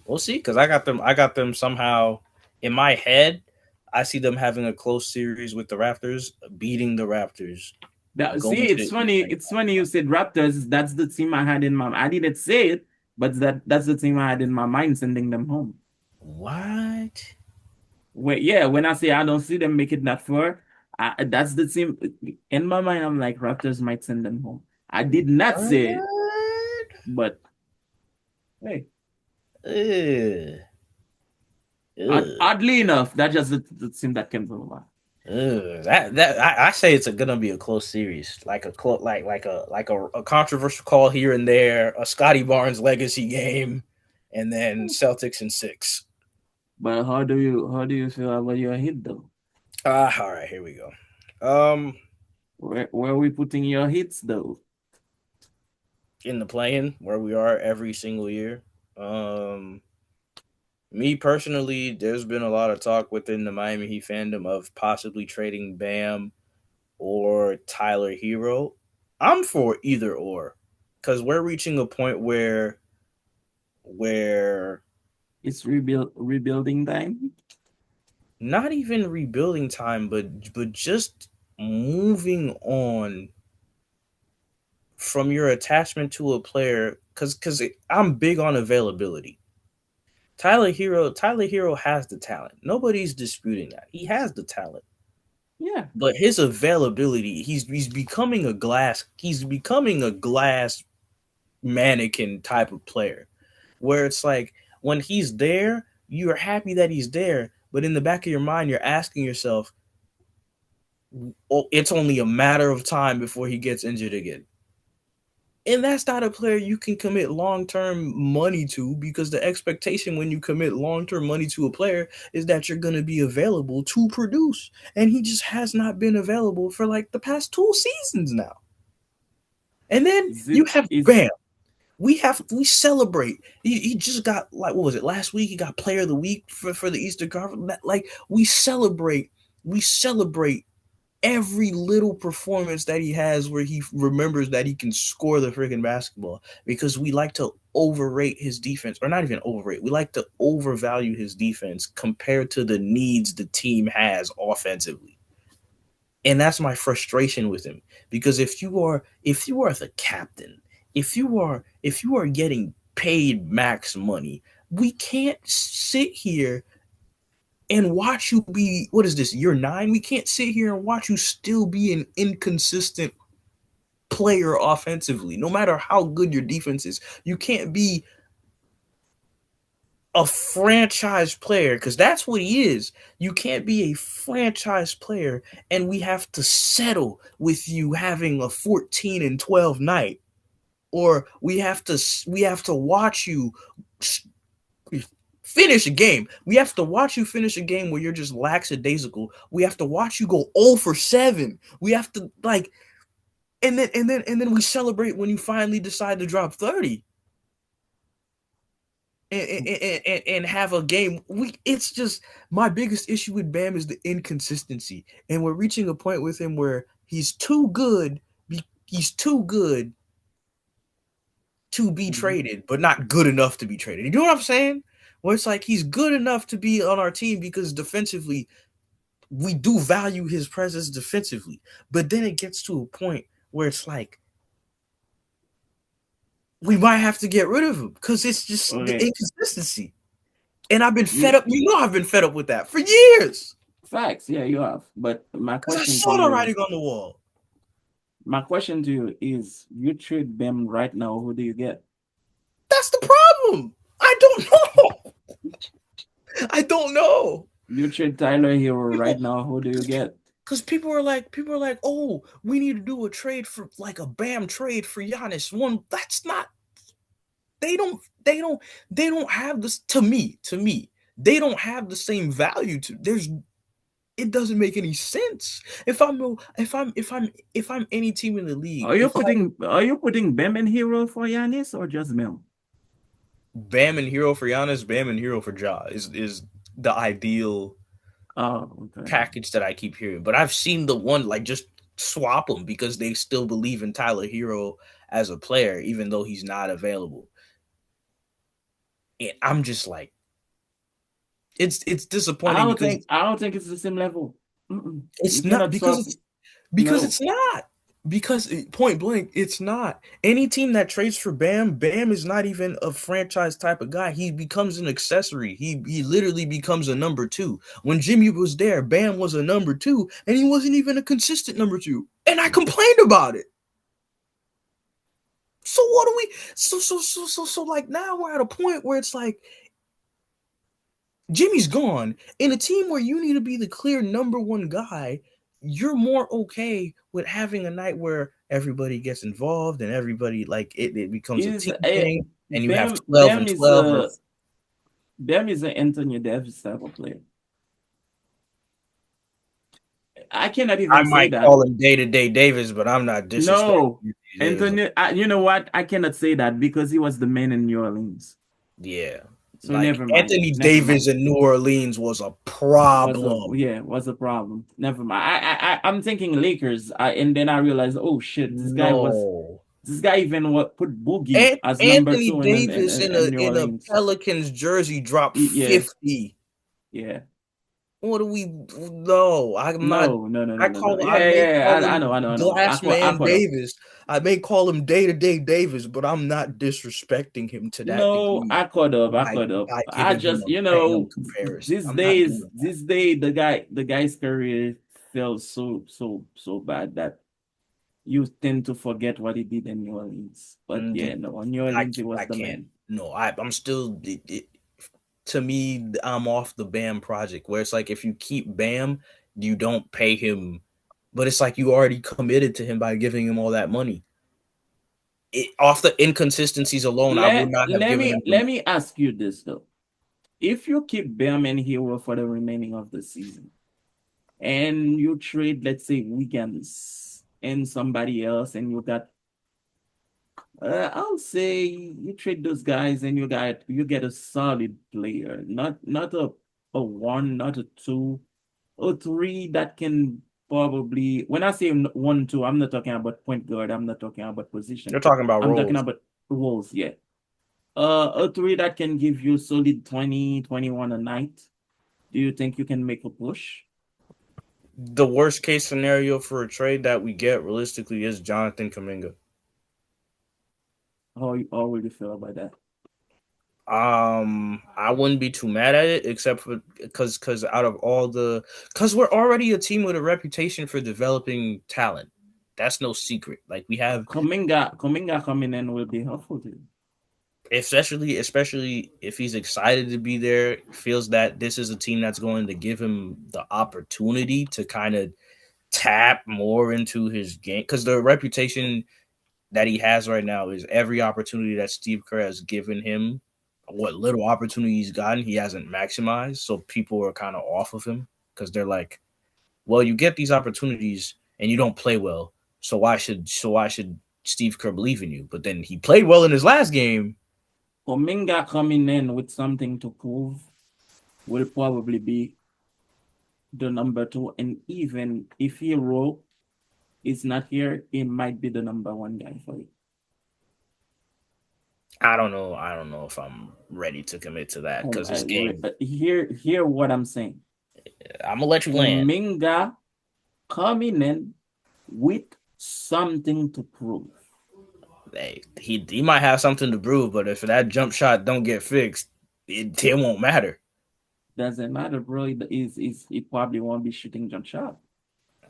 We'll see. Because I got them. I got them somehow in my head. I see them having a close series with the Raptors, beating the Raptors, See, going to the it's funny. Eastern. It's funny you said Raptors. That's the team I had in my. I didn't say it, but that's the team I had in my mind, sending them home. What? When I say I don't see them make it that far, that's the team in my mind. I'm like Raptors might send them home. I did not say it, What? but hey, Ugh. Ugh. oddly enough, that's just the team that came from a Ugh. I say it's gonna be a close series, like a a controversial call here and there, a Scotty Barnes legacy game, and then Celtics in six. But how do you feel about your hit though? All right, here we go. Um, Where are we putting your hits though? in the playing where we are every single year. Um, Me personally, there's been a lot of talk within the Miami Heat fandom of possibly trading Bam or Tyler Hero. I'm for either or, because we're reaching a point where It's rebuilding time. not even rebuilding time, but just moving on from your attachment to a player. Because I'm big on availability. Tyler Hero has the talent. Nobody's disputing that. He has the talent. Yeah, But his availability, he's becoming a glass mannequin type of player. Where it's like when he's there, you're happy that he's there, but in the back of your mind you're asking yourself, oh, it's only a matter of time before he gets injured again. And that's not a player you can commit long term money to, because the expectation when you commit long term money to a player is that you're going to be available to produce. And he just has not been available for like the past 2 seasons now. And then is you it have is Bam. We celebrate. He just got, like, what was it, last week? He got Player of the Week for the Eastern Conference. Like, we celebrate every little performance that he has where he remembers that he can score the freaking basketball, because we like to overrate his defense, or not even overrate. We like to overvalue his defense compared to the needs the team has offensively. And that's my frustration with him, because if you are the captain, if you are getting paid max money, we can't sit here and watch you be, what is this, year 9? We can't sit here and watch you still be an inconsistent player offensively, no matter how good your defense is. You can't be a franchise player, because that's what he is. You can't be a franchise player and we have to settle with you having a 14 and 12 night, or we have to watch you finish a game. We have to watch you finish a game where you're just lackadaisical. We have to watch you go 0 for 7. We have to, like, and then we celebrate when you finally decide to drop 30 and have a game. It's just, my biggest issue with Bam is the inconsistency. And we're reaching a point with him where he's too good. He's too good to be Mhm. traded, but not good enough to be traded. You know what I'm saying? Where it's like he's good enough to be on our team because defensively we do value his presence defensively. But then it gets to a point where it's like we might have to get rid of him because it's just the Okay, inconsistency. And I've been fed you up. You know, I've been fed up with that for years facts. Yeah, you have. But my because I question to saw the you, writing on the wall. my question to you is: you trade them right now? Who do you get? That's the problem. I don't know. I don't know. You trade Tyler Hero right now. Who do you get? Because people are like, oh, we need to do a trade for like a Bam trade for Giannis. One, that's not. They don't. They don't. They don't have this. To me, they don't have the same value. To there's. It doesn't make any sense. If I'm any team in the league, if I Are you putting Bam and Hero for Yanis or just Mel? Bam and Hero for Giannis, Bam and Hero for Ja is the ideal Oh, okay. package that I keep hearing. But I've seen the one like just swap them because they still believe in Tyler Hero as a player, even though he's not available. And I'm just like, it's disappointing because I don't think it's the same level. Mm-mm. You it's not cannot swap. because No. it's not. Because point blank, it's not. Any team that trades for Bam, Bam is not even a franchise type of guy. He becomes an accessory. He literally becomes a number two. When Jimmy was there, Bam was a number two, and he wasn't even a consistent number two. And I complained about it. So what do we so like now we're at a point where it's like Jimmy's gone. In a team where you need to be the clear number one guy, you're more okay with having a night where everybody gets involved and everybody like it becomes a Is team a thing and you have 12 Bam and is 12 or an Antonio Davis type of player. I cannot I even say might that. call him day-to-day Davis, but I'm not disrespecting No, Davis. Antonio. You know what? I cannot say that because he was the man in New Orleans. Yeah. So Like never mind. Anthony Never Davis mind. in New Orleans was a Was a problem. was a problem. Never mind. I'm thinking Lakers. And then I realized, oh shit, No. this guy even put Boogie as number Anthony two Davis in New in a Orleans. Pelicans jersey dropped Yeah, 50. yeah. What do we? No, I'm not. No, no, no, no, no, no. I Yeah, may yeah, yeah. call I him know, I know, I know. Glass I Man caught up. Davis. I may call him Day to Day Davis, but I'm not disrespecting him to that No, degree I caught up. I by caught up. giving him You a Bam know, comparison. I'm not doing that. the guy's career fell so bad that you tend to forget what he did in New Orleans. But yeah, no, in New Orleans he I was the can't. man. No, I'm still. To me, I'm off the Bam project where it's like if you keep Bam, you don't pay him, but it's like you already committed to him by giving him all that money. Off the inconsistencies alone, I would not have given him the Let me ask you this though. If you keep Bam and Hero for the remaining of the season, and you trade, let's say, Wiggins and somebody else, and you got I'll say you trade those guys and you get a solid player, not a one, not a two, a three that can probably. When I say one, two, I'm not talking about point guard. I'm not talking about You're position. talking about I'm talking roles. about roles. Yeah, a three that can give you solid 20, 21 a night. Do you think you can make a push? The worst case scenario for a trade that we get realistically is Jonathan Kaminga. How would you feel about that? I wouldn't be too mad at it, except for because out of all the because we're already a team with a reputation for developing talent. That's no secret. Like we have, Kuminga coming in will be helpful to you. especially if he's excited to be there, feels that this is a team that's going to give him the opportunity to kind of tap more into his game because the reputation that he has right now is every opportunity that Steve Kerr has given him, what little opportunity he's gotten, he hasn't maximized. So people are kind of off of him because they're like, well, you get these opportunities and you don't play well. So why should Steve Kerr believe in you? But then he played well in his last game. Kuminga coming in with something to prove will probably be the number two. And even if Hero is not here, he might be the number one guy for you. I don't know. I don't know if I'm ready to commit to that because his game. Hear what I'm saying. I'm gonna let you land. Kuminga coming in with something to prove. Hey, he might have something to prove, but if that jump shot don't get fixed, it won't matter. Doesn't matter, bro. He probably won't be shooting jump shot.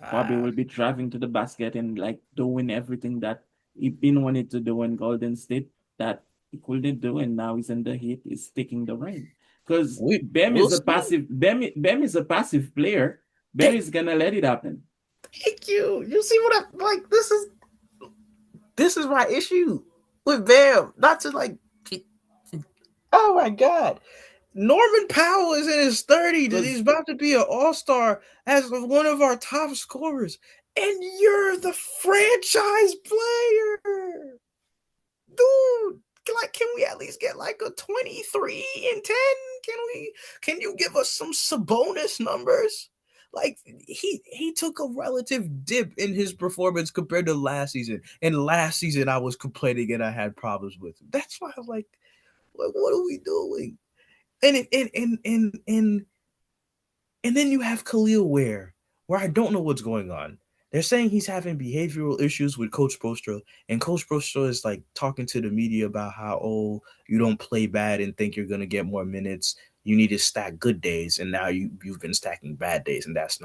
Probably Ah, will be driving to the basket and like doing everything that he been wanting to do in Golden State that he couldn't do, and now he's in the heat. He's taking the rain. Because We'll see. Bam is a passive player. Bam Thank, is gonna let it happen. thank you. You see what I like? This is my issue with Bam. Not to like. Oh my god. Norman Powell is in his 30s and Because he's about to be an all-star as one of our top scorers. And you're the franchise player. Dude, like, can we at least get like a 23 and 10? Can you give us some Sabonis numbers? Like he took a relative dip in his performance compared to last season. And last season I was complaining and I had problems with him. That's why I'm like what are we doing? And then you have Khalil where I don't know what's going on. They're saying he's having behavioral issues with Coach Postra, and Coach Postra is like talking to the media about how, oh, you don't play bad and think you're gonna get more minutes. You need to stack good days, and now you've been stacking bad days, and that's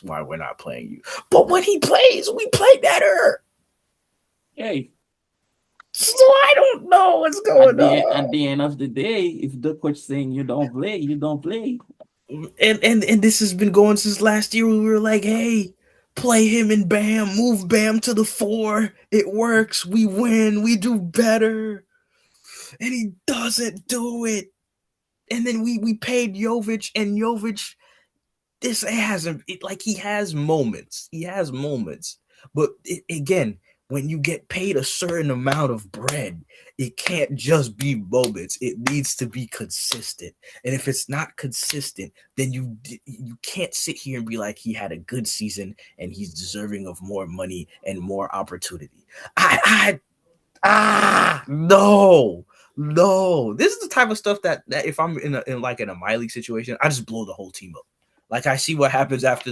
why we're not playing you. But when he plays, we play better. hey, So I don't know what's going at on. the end of the day, if the coach saying you don't play, you don't play. And this has been going since last year. We were like, hey, play him and Bam, move Bam to the 4. It works. We win. We do better. And he doesn't do it. And then we paid Jovic, and Jovic, this hasn't it, like he has moments. He has moments. But again, when you get paid a certain amount of bread, it can't just be moments. It needs to be consistent. And if it's not consistent, then you can't sit here and be like he had a good season and he's deserving of more money and more opportunity. No. No. This is the type of stuff that if I'm in a my league situation, I just blow the whole team up. Like I see what happens after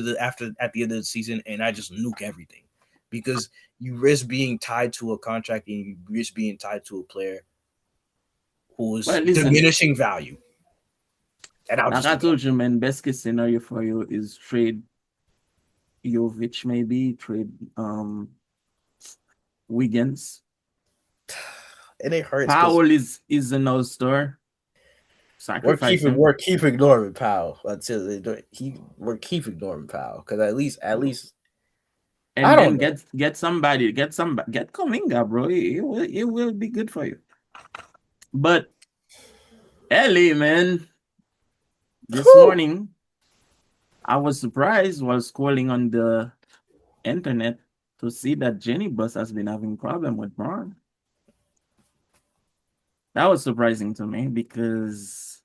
at the end of the season, and I just nuke everything because you risk being tied to a contract and you risk being tied to a player who is But listen, diminishing value. And I'll like just I be done. told you, man, best case scenario for you is trade Jovic, maybe trade Wiggins. And it hurts because Powell is an all-star. Sacrifice him. we're keeping Norman Powell until we're keeping Norman Powell because at least I And don't then know. get Kaminga, bro. It will be good for you. But Ellie, man, this Whew. morning I was surprised while scrolling on the internet to see that Jenny Bus has been having problem with Braun. That was surprising to me because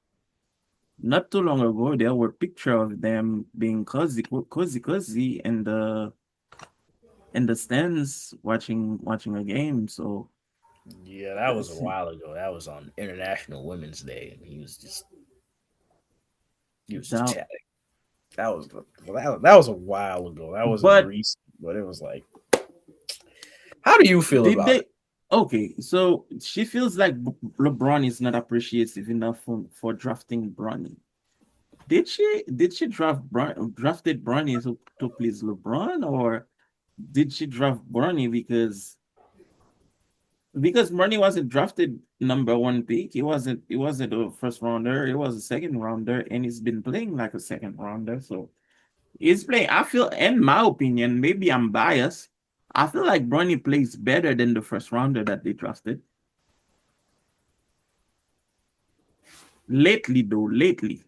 not too long ago there were pictures of them being cozy in the stands watching a game. So Yeah, that was a while ago. That was on International Women's Day, and he was just that, chatting. That was a while ago. That wasn't but recent, but it was like, how do you feel did about it? they? Okay, so she feels like LeBron is not appreciative enough for drafting Bronny. Did she drafted Bronny to please LeBron, or did she draft Bronny because Bronny wasn't drafted number one pick. He wasn't a first rounder. He was a second rounder, and he's been playing like a second rounder. So he's playing. I feel, in my opinion, maybe I'm biased. I feel like Bronny plays better than the first rounder that they drafted. Lately, though, lately.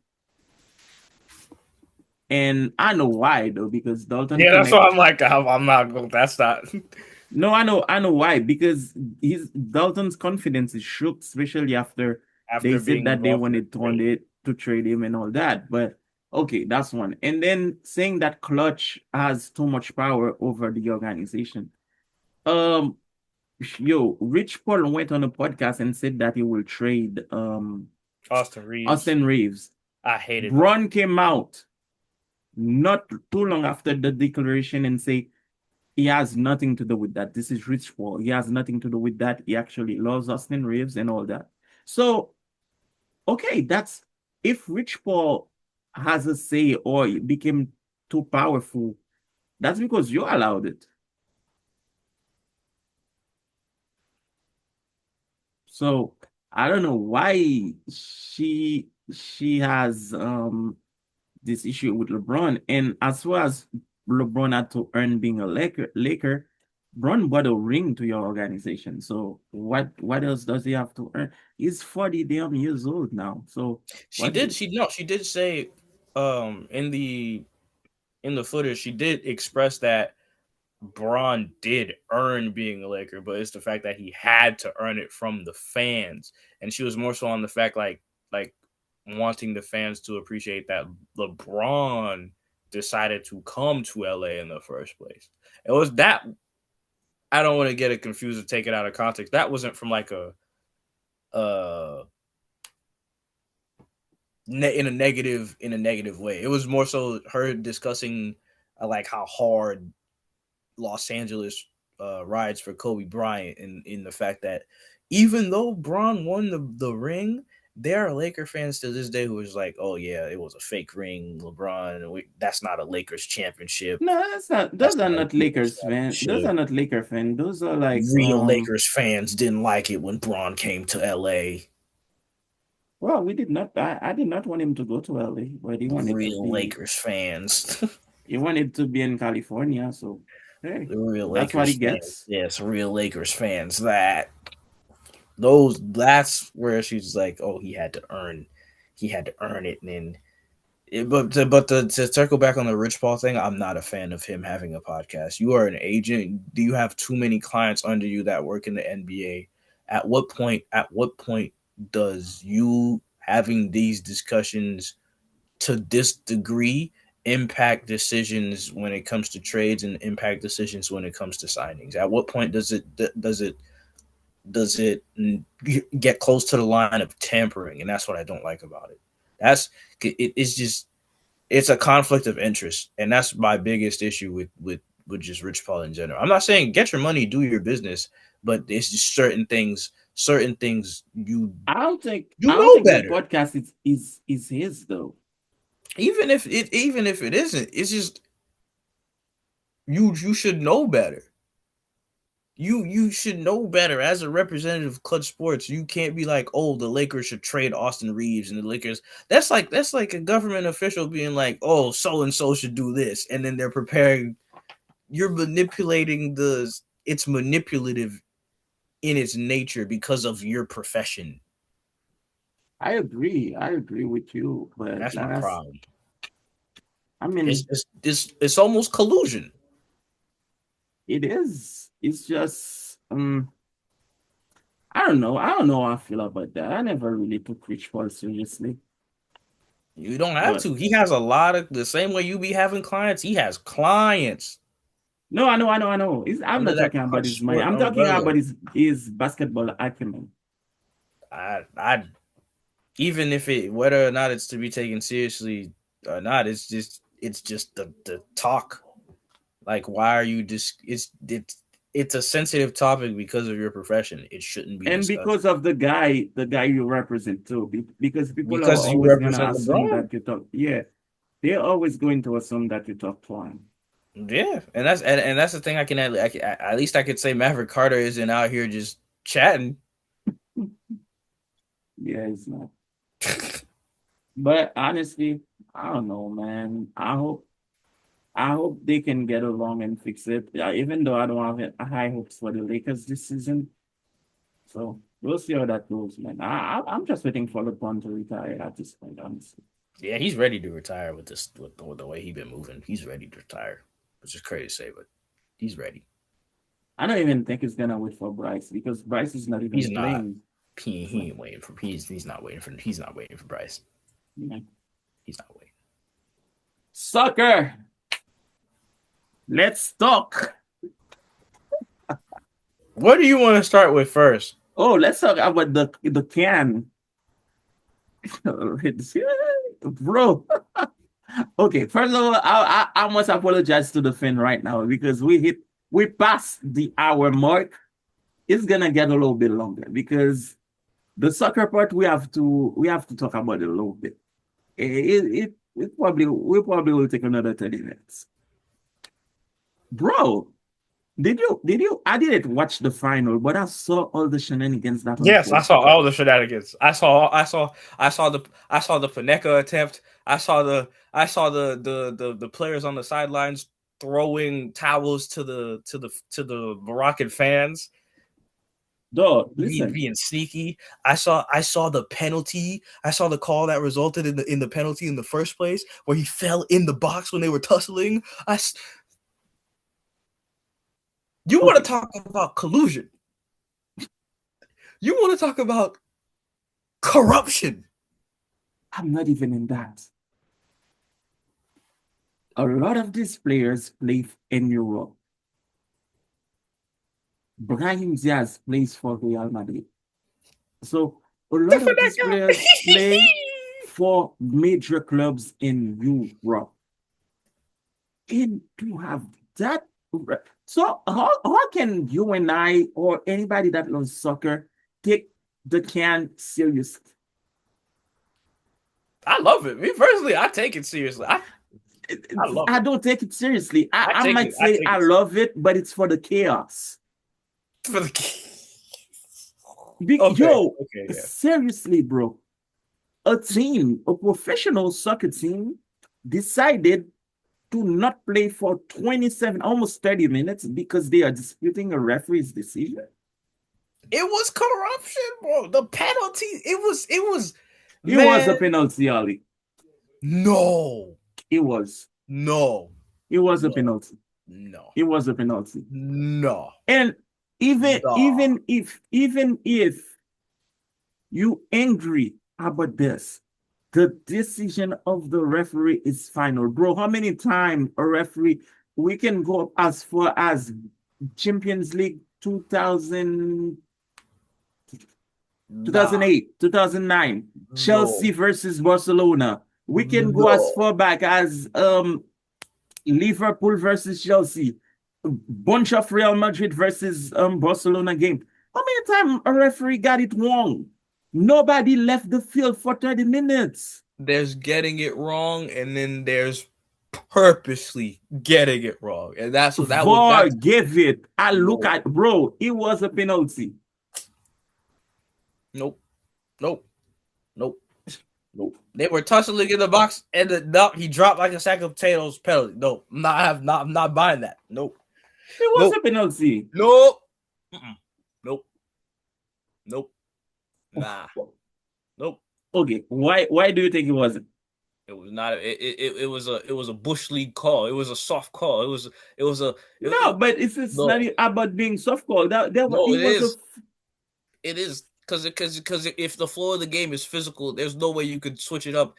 And I know why, though, because Dalton Yeah, that's Connect. why I'm like, I'm not. That's not. No, I know why. Because his Dalton's confidence is shook, especially after they After said being that they involved in the wanted trade. to trade him and all that. But okay, that's one. And then saying that Clutch has too much power over the organization. Um, Rich Paul went on a podcast and said that he will trade Austin Reeves, Austin Reeves. I hated him. Braun came out not too long after the declaration and say he has nothing to do with that. This is Rich Paul. He has nothing to do with that. He actually loves Austin Reeves and all that. So, okay, that's if Rich Paul has a say or it became too powerful, that's because you allowed it. So I don't know why she she has this issue with LeBron, and as well as LeBron had to earn being a Laker, LeBron brought a ring to your organization. So what else does he have to earn? He's 40 damn years old now. So She what did. She no. She did say, in the footage, she did express that Braun did earn being a Laker, but it's the fact that he had to earn it from the fans, and she was more so on the fact like wanting the fans to appreciate that LeBron decided to come to LA in the first place. It was that. I don't want to get it confused and take it out of context. That wasn't from like a uh in a negative way. It was more so her discussing like how hard Los Angeles rides for Kobe Bryant, and in the fact that even though Braun won the ring, there are Laker fans to this day who is like, "Oh yeah, it was a fake ring, LeBron. That's not a Lakers championship. no, that's not. That's Those are not a not Lakers Lakers fan. Those championship." are not Laker fan. Those are like Real Lakers fans didn't like it when Braun came to LA. well, we did not. I did not want him to go to LA, but Real Lakers fans. he wanted to be in California. So hey, Real that's what he Lakers fans. gets. Yes, real Lakers fans. That's where she's like, oh, he had to earn it. And then to circle back on the Rich Paul thing, I'm not a fan of him having a podcast. You are an agent. Do you have too many clients under you that work in the NBA? At what point does you having these discussions to this degree impact decisions when it comes to trades and impact decisions when it comes to signings? At what point does it get close to the line of tampering? And that's what I don't like about it. It's just it's a conflict of interest, and that's my biggest issue with just Rich Paul in general. I'm not saying get your money, do your business, but it's just certain things you I don't know think the better. podcast is his though. Even if it isn't, it's just you should know better. You should know better as a representative of Clutch Sports. You can't be like, oh, the Lakers should trade Austin Reeves, and the Lakers. That's like a government official being like, oh, so and so should do this, and then they're preparing. You're manipulating the. It's manipulative in its nature because of your profession. I agree. I agree with you, but That's my problem. I It's mean, it's almost collusion. it is. It's just I don't know. I don't know how I feel about that. I never really took Rich Paul seriously. You don't have But to. He has a lot of the same way you be having clients. He has clients no, I know. I'm under not that talking about Clutch his money. Sport I'm talking umbrella. about his basketball acumen. I even if it whether or not it's to be taken seriously or not, it's just the talk. Like, why are you just it's a sensitive topic because of your profession. It shouldn't be And discussed because of the guy you represent too, because people are because you always gonna represent assume LeBron. that you talk. Yeah, they're always going to assume that you talk to him. Yeah, and that's the thing. At least I could say Maverick Carter isn't out here just chatting. Yeah, it's not. But honestly, I don't know, man. I hope they can get along and fix it. Yeah, even though I don't have high hopes for the Lakers this season. So we'll see how that goes, man. I'm just waiting for LeBron to retire at this point, honestly. Yeah, he's ready to retire with the way he's been moving. He's ready to retire, which is crazy to say, but he's ready. I don't even think he's gonna wait for Bryce because Bryce is not even He's not. playing. He ain't waiting for. He's not waiting for Bryce. Yeah. He's not waiting. Soccer. Let's talk. What do you want to start with first? Oh, let's talk about the can. Bro. Okay, first of all, I must apologize to the fan right now because we passed the hour mark. It's gonna get a little bit longer because the soccer part we have to talk about it a little bit. It probably will take another 30 minutes. Bro, Did you? I didn't watch the final, but I saw all the shenanigans that Yes, I saw unfolded. all the shenanigans. I saw the Paneka attempt. I saw the players on the sidelines throwing towels to the Moroccan fans, Dog, being listen. being sneaky. I saw the penalty. I saw the call that resulted in the penalty in the first place, where he fell in the box when they were tussling. You want Okay, to talk about collusion? You want to talk about corruption? I'm not even in that. A lot of these players play in Europe. Brahim Diaz plays for Real Madrid. So a The lot of these Paneka. players play for major clubs in Europe. And to have that, so how can you and I or anybody that loves soccer take the can serious? I love it. Me personally, I take it seriously. I love I it. don't take it seriously. I I take might it. I say take I it love it, but it's for the chaos. for the. Okay. Yo, Okay. Yeah. seriously, bro. A professional soccer team, decided to not play for 27, almost 30 minutes because they are disputing a referee's decision. It was corruption, bro. The penalty. It was. It was. It was Man, a penalty, Ali. no, It was. no, It was a no, penalty. no, It was a penalty. no, And even no. even if even if you angry about this, the decision of the referee is final. Bro, how many times a referee we can go as far as Champions League 2000, Nah, 2008, 2009, no, Chelsea versus Barcelona. We can go as no. far back as Liverpool versus Chelsea, bunch of Real Madrid versus Barcelona game. How many times a referee got it wrong? Nobody left the field for 30 minutes. There's getting it wrong, and then there's purposely getting it wrong, and that's what that was. VAR That's gave it. I look no, at, bro, it was a penalty. nope, nope, nope. Nope. They were tussling in the box, and no, he dropped like a sack of potatoes. Penalty. Nope. I'm not buying that. Nope. It was Nope. a penalty. Nope. Mm-mm. Nope. Nope. Nah. Nope. Okay, why do you think it wasn't? It was not. It was a bush league call. It was a soft call. No, but it's not No. about being soft call. No. It It was a is. It is because if the flow of the game is physical, there's no way you could switch it up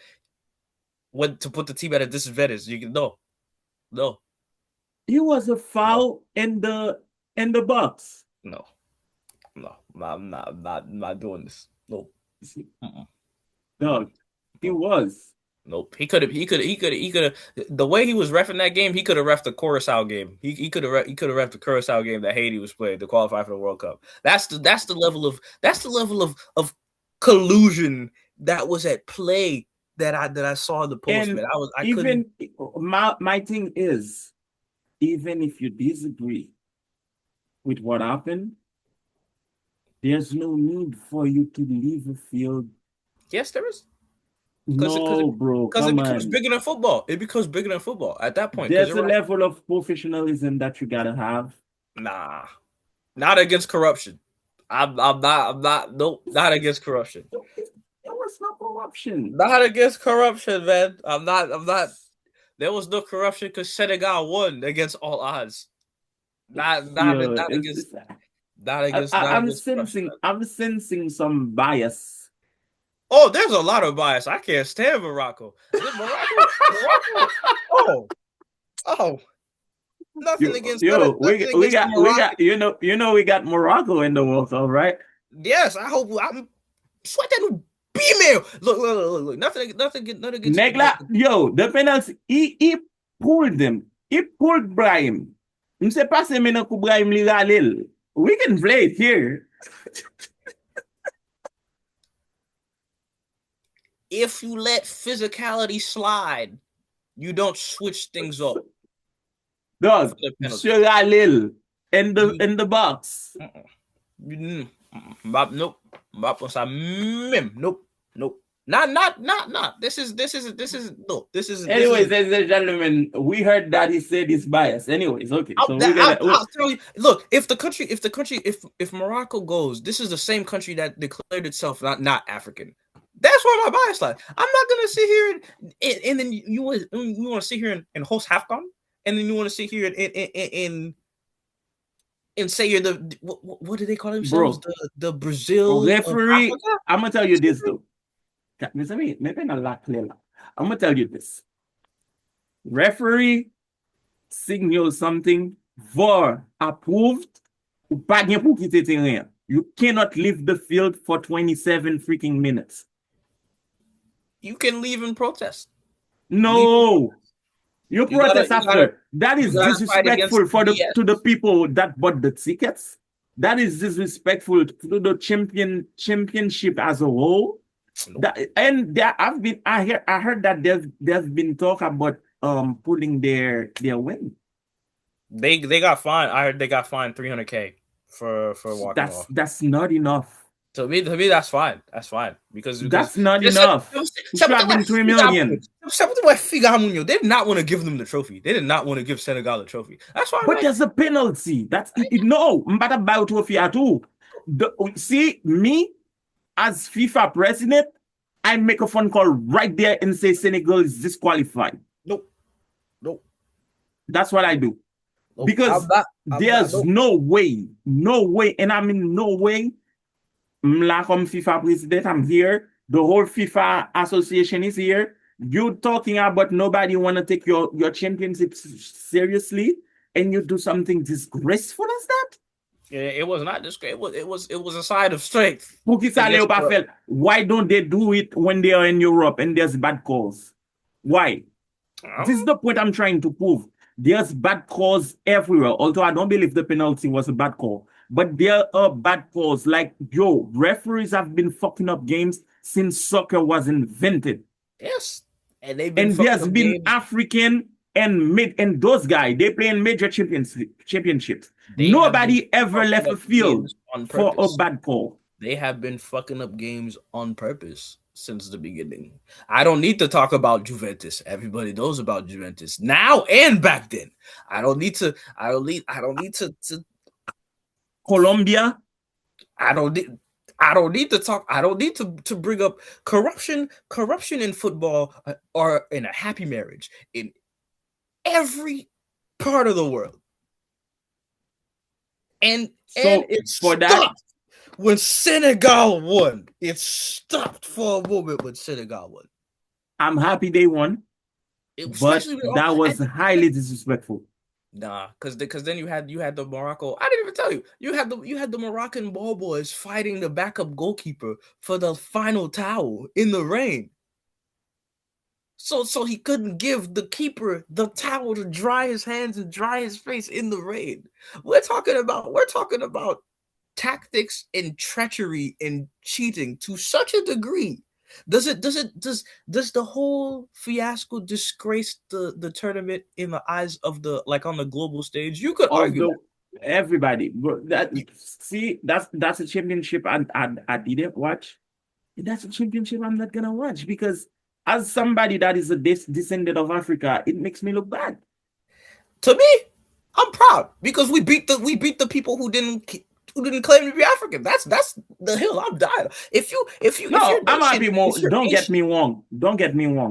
when to put the team at a disadvantage. You can no, it was a no, foul in the box. no, no. I'm not doing this. No. Mm-mm. Dog, it Nope. was. Nope. He could have. The way he was refing that game, he could have ref the Curacao game. He could have ref the Curacao game that Haiti was playing to qualify for the World Cup. That's the level of collusion that was at play that I saw in the post, And man. I couldn't. even my thing is, even if you disagree with what happened, there's no need for you to leave the field. Yes, there is because No, bro, it come becomes on. bigger than football. It becomes bigger than football at that point because There's you're a right. level of professionalism that you gotta have. Nah, not against corruption. I'm not. I'm not. Nope. Not against corruption. There was no corruption. Not against corruption, man. I'm not. I'm not. There was no corruption because Senegal won against all odds. Not. Not. Yeah, Not against. Not against. Not against corruption, man. I'm sensing some bias. Oh, there's a lot of bias. I can't stand Morocco. Morocco. Morocco. Oh. Oh. Nothing against. Nothing We against the got Moroccan. we got Morocco in the World Cup, right? Yes, I hope. I'm sweating. Female. Look. Nothing against. Negla, the penalty, he pulled them. He pulled Brahim. Mse pase mena ku Brahim li ralel. We can play it here. If you let physicality slide, you don't switch things up for Dog, the penalty. Mse ralel. in the box. Nope. Nope. Nope. Not. This is no. This is Anyways, ladies and gentlemen, we heard that he said he's biased. Anyways, okay, so I'll tell you. Look, if Morocco goes, this is the same country that declared itself not African. That's where my bias lies. I'm not gonna sit here and then you want to sit here and host HAFCON, and then you want to sit here and say you're the what do they call themselves? Bro, the Brazil referee. I'm gonna tell you this though. Maybe not a lot clear. I'm gonna tell you this. Referee signal something VAR approved. You cannot leave the field for 27 freaking minutes. You can leave and protest. No. You protest after. That is disrespectful to the people that bought the tickets. That is disrespectful to the championship as a whole. Nope. I heard that there's been talk about pulling their win. They got fined. I heard they got fined $300K for walking off. That's not enough. To me, that's fine. That's fine because that's not enough. Should have been $3 million. They did not want to give them the trophy. They did not want to give Senegal the trophy. That's why. But there's a penalty. That's no. I'm about to buy a trophy too. See me as FIFA president, I make a phone call right there and say Senegal is disqualified. Nope. That's what I do. Nope. Because there's no way, and I mean no way. I'm FIFA president. I'm here. The whole FIFA association is here. You're talking about nobody want to take your championship seriously, and you do something disgraceful as that. Yeah, it was not disgraceful. It was a sign of strength. Why don't they do it when they are in Europe and there's bad calls? Why? This is the point I'm trying to prove. There's bad calls everywhere. Although I don't believe the penalty was a bad call. But there are bad calls. Like, referees have been fucking up games since soccer was invented. Yes. And there's been African and those guys, they play in major championships. Nobody ever left the field for a bad call. They have been fucking up games on purpose since the beginning. I don't need to talk about Juventus. Everybody knows about Juventus now and back then. I don't need to Colombia. I don't need to talk. I don't need to bring up corruption in football or in a happy marriage in every part of the world. And it's for that when Senegal won. It stopped for a moment when Senegal won. I'm happy they won, but that was highly disrespectful. Nah, because then you had the Morocco. I didn't even tell you. You had the Moroccan ball boys fighting the backup goalkeeper for the final towel in the rain. So he couldn't give the keeper the towel to dry his hands and dry his face in the rain. We're talking about tactics and treachery and cheating to such a degree. Does the whole fiasco disgrace the tournament in the eyes of on the global stage? You could argue everybody. That's a championship I didn't watch. That's a championship I'm not gonna watch because as somebody that is a descendant of Africa, it makes me look bad. To me, I'm proud because we beat the people who didn't claim to be African. That's the hill I'm dying. I'm happy more. Don't get me wrong.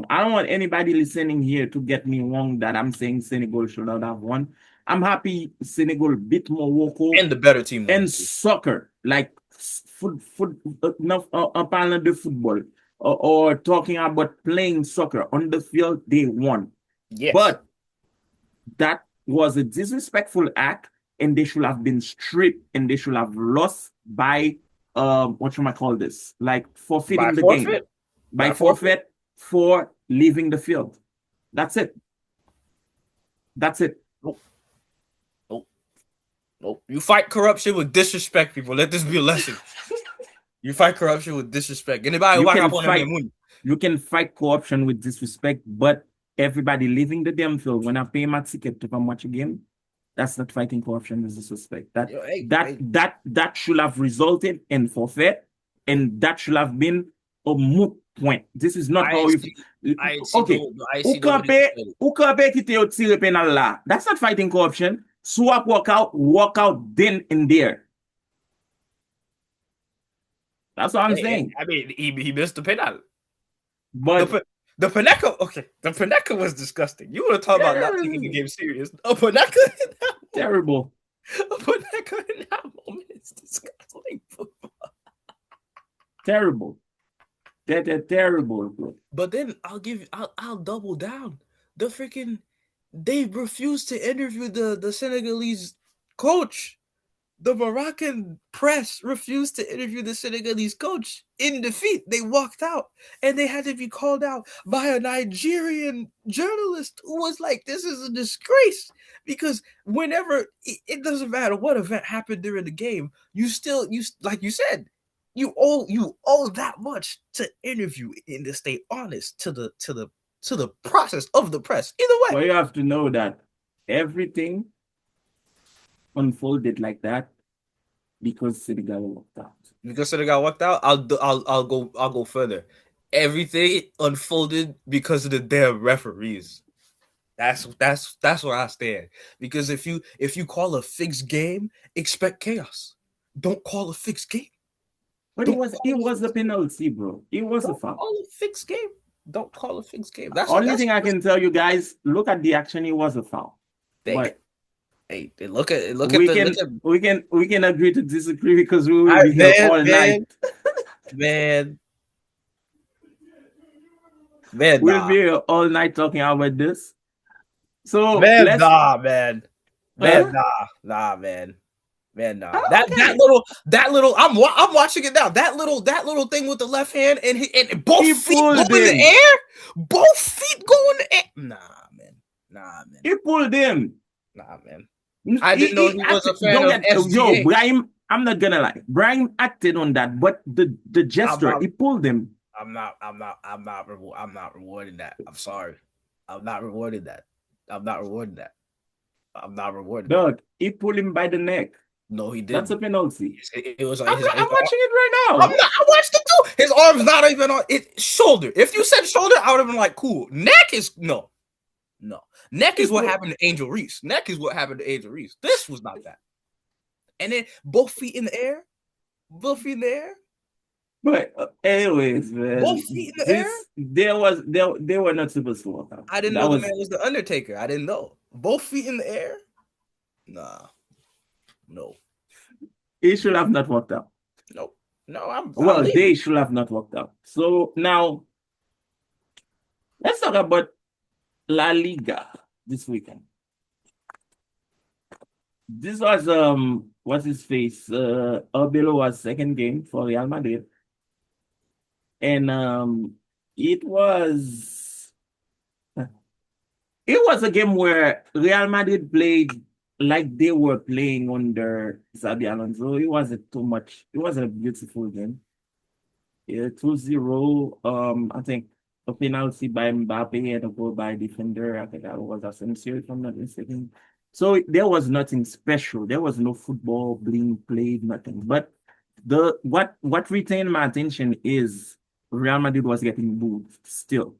I don't want anybody listening here to get me wrong that I'm saying Senegal should not have won. I'm happy Senegal beat Morocco and the better team and soccer, like parlant de football or talking about playing soccer on the field. They won. Yes. But that was a disrespectful act. And they should have been stripped, and they should have lost by what should I call this? Like forfeiting the game. By forfeit for leaving the field. That's it. Nope. You fight corruption with disrespect, people. Let this be a lesson. You fight corruption with disrespect. Anybody you can fight corruption with disrespect, but everybody leaving the damn field when I pay my ticket to come watch a game. That's not fighting corruption is a suspect. That Yo, hey, that hey, that that should have resulted in forfeit, and that should have been a moot point. This is not I how ain't you. see, I ain't see Okay, no, I ain't ou see nobody kampe defend it. ou kampe kite yo tire penal la. That's not fighting corruption. Swap walk out then and there. That's what I'm Hey, saying. I mean, he missed the penalty. But The Paneka, okay, the Paneka was disgusting. You want to talk about not taking the yeah, game serious? A Paneka in that moment, terrible, a Paneka in that moment is disgusting. terrible. They're terrible, bro. But then I'll double down. The freaking they refused to interview the Senegalese coach. The Moroccan press refused to interview the Senegalese coach in defeat. They walked out and they had to be called out by a Nigerian journalist who was like, this is a disgrace. Because whenever it doesn't matter what event happened during the game, you like you said, you owe that much to interview and to stay honest to the process of the press. Either way. But you have to know that everything unfolded like that because Senegal walked out. Because Senegal walked out, I'll go further. Everything unfolded because of the damn referees. That's where I stand. Because if you call a fixed game, expect chaos. Don't call a fixed game. But Don't call it a was a fixed game. penalty, bro. It was a Don't foul. call a fixed game. Don't call a fixed game. That's Only that's thing I can tell you guys, look at the action, it was a foul. they But hey, look at we the look can at we can agree to disagree because we will I, be here all man, night. man, man, We'll nah. be here all night talking about this. So Man, let's nah, man. Man, uh, nah, man. Man, nah. That okay. that little I'm watching it now. That little thing with the left hand and both He feet go pulled in the him. air. Both feet go in the air. Nah, man. Nah, man. He pulled him. Nah, man. I didn't know he was a fan Don't of get yo, SGA. Brian. I'm not gonna lie. Brian acted on that, but the I'm gesture, not he pulled him. I'm not rewarding that. I'm sorry. I'm not rewarding that. I'm not rewarding that. I'm not rewarding that. Dog, he pulled him by the neck. No, he That's a didn't. penalty. It was like his I'm watching it right I'm now. not. I watched it too. His arm's not even on it. Shoulder. If you said shoulder, I would have been like, cool. Neck is no, no. Neck He is what pulled, happened to Angel Reese. Neck is what happened to Angel Reese. This was not that. And then both feet in the air. Both feet in the air. but anyways, Both man, feet in the air. this they were not supposed to walk out. I didn't That know the man was was the Undertaker. I didn't know. Both feet in the air. Nah. No. he should have not walked out. No. No. I'm Well, leaving. they should have not walked out. So now let's talk about La Liga this weekend. This was what's his face? Arbeloa's second game for Real Madrid. And it was it was a game where Real Madrid played like they were playing under Xabi Alonso. It wasn't too much. It wasn't a beautiful game. Yeah, 2-0. I think a penalty by Mbappe and a goal by defender. I think that was Asensio, if I'm not mistaken. So there was nothing special. There was no football being played, nothing. But the what retained my attention is Real Madrid was getting booed still.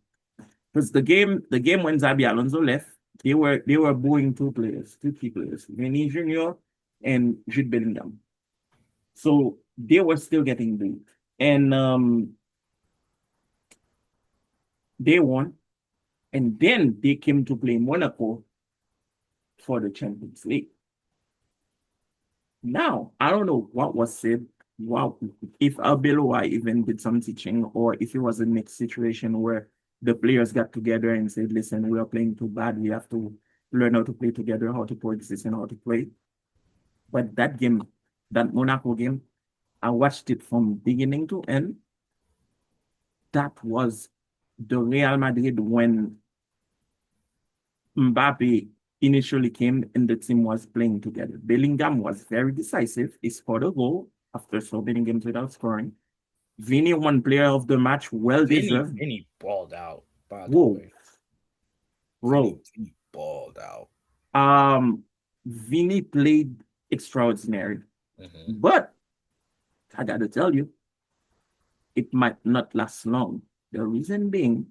Because the game when Xabi Alonso left, they were booing two key players, Vinny Jr. and Jude Bellingham. So they were still getting booed. And they won. And then they came to play Monaco for the Champions League. Now, I don't know what was said, wow, if Arbeloa even did some teaching, or if it was a mixed situation where the players got together and said, listen, we are playing too bad. We have to learn how to play together, how to coexist, and how to play. But that game, that Monaco game, I watched it from beginning to end. That was the Real Madrid when Mbappe initially came and the team was playing together. Bellingham was very decisive. He scored a goal after so many games without scoring. Vinny won player of the match, well deserved. Vinny balled out. By the Whoa, way, bro. Vinny balled out. Um, Vinny played extraordinary. Mm-hmm. But I got to tell you, it might not last long. The reason being,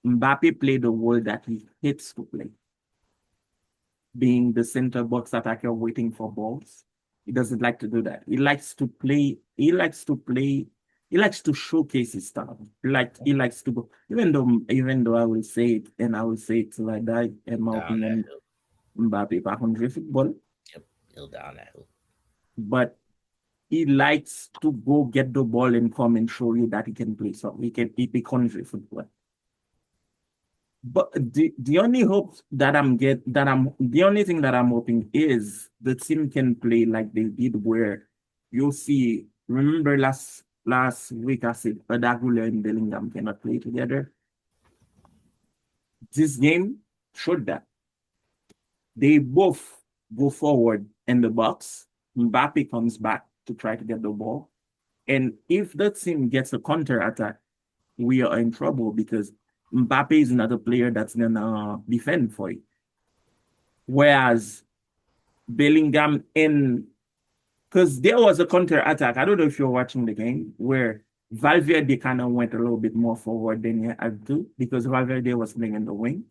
Mbappe played the role that he hates to play, being the center box attacker waiting for balls. He doesn't like to do that. He likes to play. He likes to play. He likes to showcase his stuff. He likes to go. Even though I will say it and I will say it till I die. In my Down that opinion, hill. Mbappe back on football, Yep. Hill down that hill. but he likes to go get the ball and come and show you that he can play. So he becomes football. But the only hope that the only thing that I'm hoping is the team can play like they did where you'll see. Remember last week I said Adagula and Bellingham cannot play together. This game showed that they both go forward in the box. Mbappe comes back to try to get the ball, and if the team gets a counter attack, we are in trouble because Mbappe is not a player that's gonna defend for you. Whereas Bellingham in because there was a counter attack. I don't know if you're watching the game where Valverde kind of went a little bit more forward than he had to because Valverde was playing in the wing.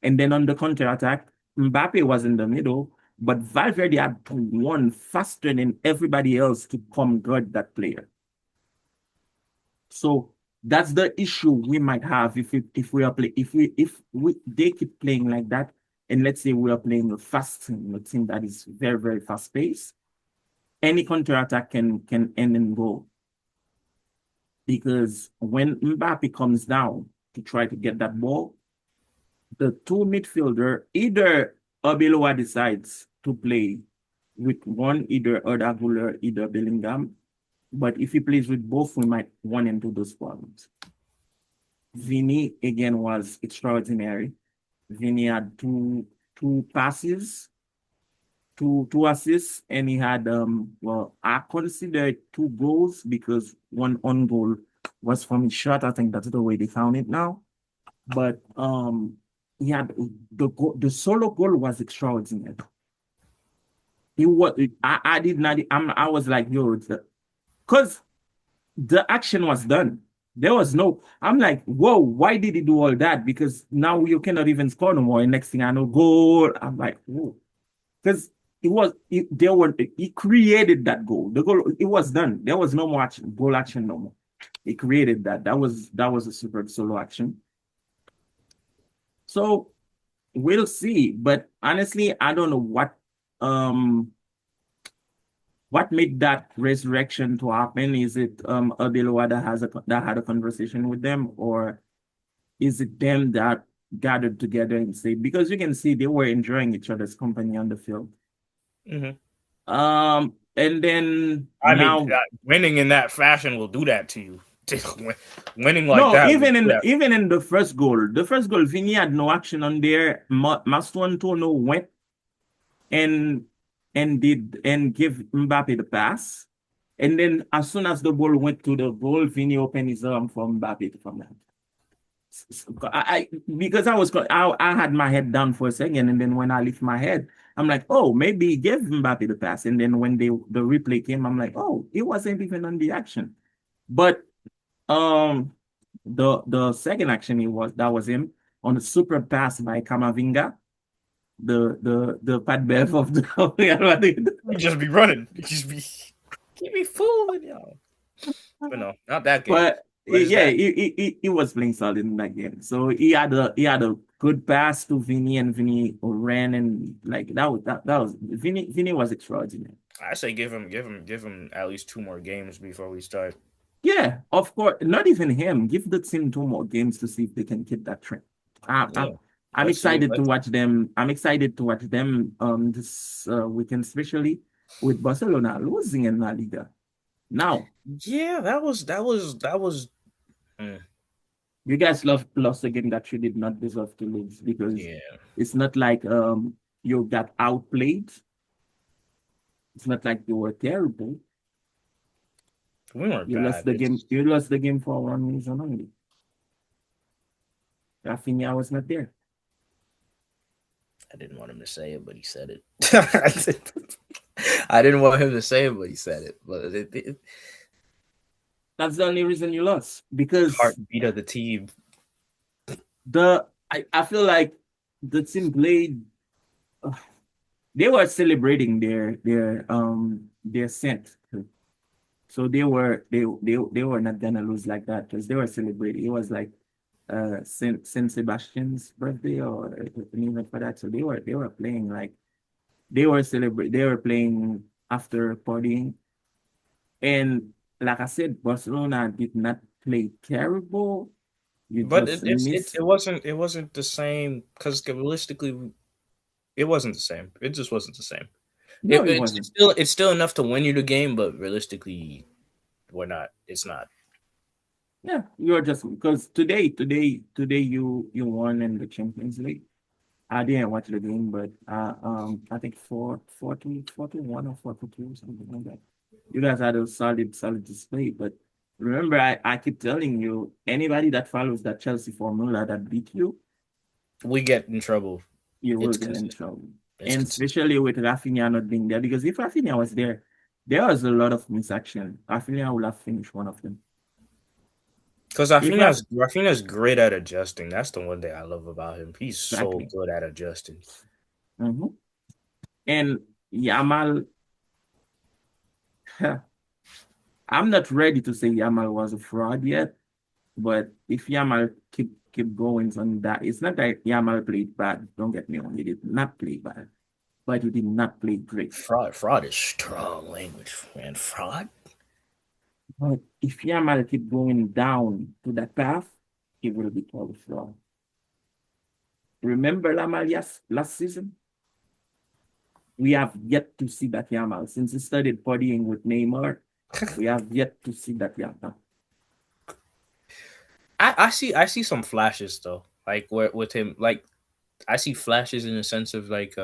And then on the counter attack, Mbappe was in the middle, but Valverde had to run faster than everybody else to come guard that player. So that's the issue we might have if we are play if we they keep playing like that, and let's say we are playing a team that is very very fast paced. Any counter attack can end and go because when Mbappe comes down to try to get that ball, the two midfielder either Abeloa decides to play with one either Odaguler, either Bellingham, but if he plays with both, we might run into those problems. Vinny again was extraordinary. Vinny had two passes, two assists, and he had well, I consider it two goals because one on goal was from his shot. I think that's the way they found it now. But he had the solo goal was extraordinary. He was I did not I was like, yo, because the action was done. There was no, I'm like, whoa, why did he do all that? Because now you cannot even score no more. And next thing I know, goal. I'm like, whoa. Because he created that goal. The goal, it was done. There was no more action, goal action no more. He created that. That was a super solo action. So we'll see. But honestly, I don't know um what made that resurrection to happen? Is it Abeloa that had a conversation with them, or is it them that gathered together and say because you can see they were enjoying each other's company on the field. Mm-hmm. And then I mean, now winning in that fashion will do that to you. Winning like no, that will even do in that. even in the first goal, Vinny had no action on there. Mastuantono went and and give Mbappe the pass. And then as soon as the ball went to the goal, Vinny opened his arm for Mbappe to come down. Because I had my head down for a second, and then when I lift my head, I'm like, oh, maybe he gave Mbappe the pass. And then when the replay came, I'm like, oh, it wasn't even on the action. But um the second action that was him on a super pass by Kamavinga, the Pat Bev of the Real Madrid. You just be running. You just be keep me fooling y'all. But no, not that game. But What is yeah, that? he was playing solid in that game. So he had a good pass to Vinny, and Vinny ran, and like that was Vinny was extraordinary. I say give him at least 2 more games before we start. Yeah, of course. Not even him. Give the team two more games to see if they can keep that trend. I, Yeah, I'm I'm let's see. excited to Let's watch them. I'm excited to watch them this weekend, especially with Barcelona losing in La Liga. Now, yeah, that was mm, you guys lost a game that you did not deserve to lose because yeah. it's not like you got outplayed. It's not like you were terrible. We weren't You lost bad. the game. It's You lost the game for one reason only. Rafinha was not there. I didn't want him to say it, but he said it. I didn't want him to say it, but he said it. But That's the only reason you lost because heartbeat of the team. I feel like the team played. uh, They were celebrating their scent. So they were not gonna lose like that because they were celebrating. It was like Saint Sebastian's birthday or an event for that. So they were playing like they were playing after partying. And like I said, Barcelona did not play terrible. You But just miss. it wasn't the same because realistically it wasn't the same. It just wasn't the same. No, it It's wasn't. still enough to win you the game, but realistically we're not. It's not. Yeah, you're just because today you won in the Champions League. I didn't watch the game, but I think 4-1 or 4-2, something like that. You guys had a solid display, but remember, I keep telling you, anybody that follows that Chelsea formula that beat you, We get in trouble. you will It's get in consistent. trouble. It's And consistent. especially with Rafinha not being there, because if Rafinha was there, there was a lot of misaction. Rafinha would have finished one of them. Because If Raf Rafinha's great at adjusting. That's the one thing I love about him. He's so exactly. good at adjusting. Mhm. And Yamal, I'm not ready to say Yamal was a fraud yet, but if Yamal keep going on that, it's not that Yamal played bad. Don't get me wrong, he did not play bad, but he did not play great. Fraud is strong language, man. Fraud. But if Yamal keep going down to that path, he will be called a fraud. Remember Yamal last season? We have yet to see that Yamal. Since he started partying with Neymar, we have yet to see that Yamal. I see some flashes though. Like where with him, like I see flashes in the sense of like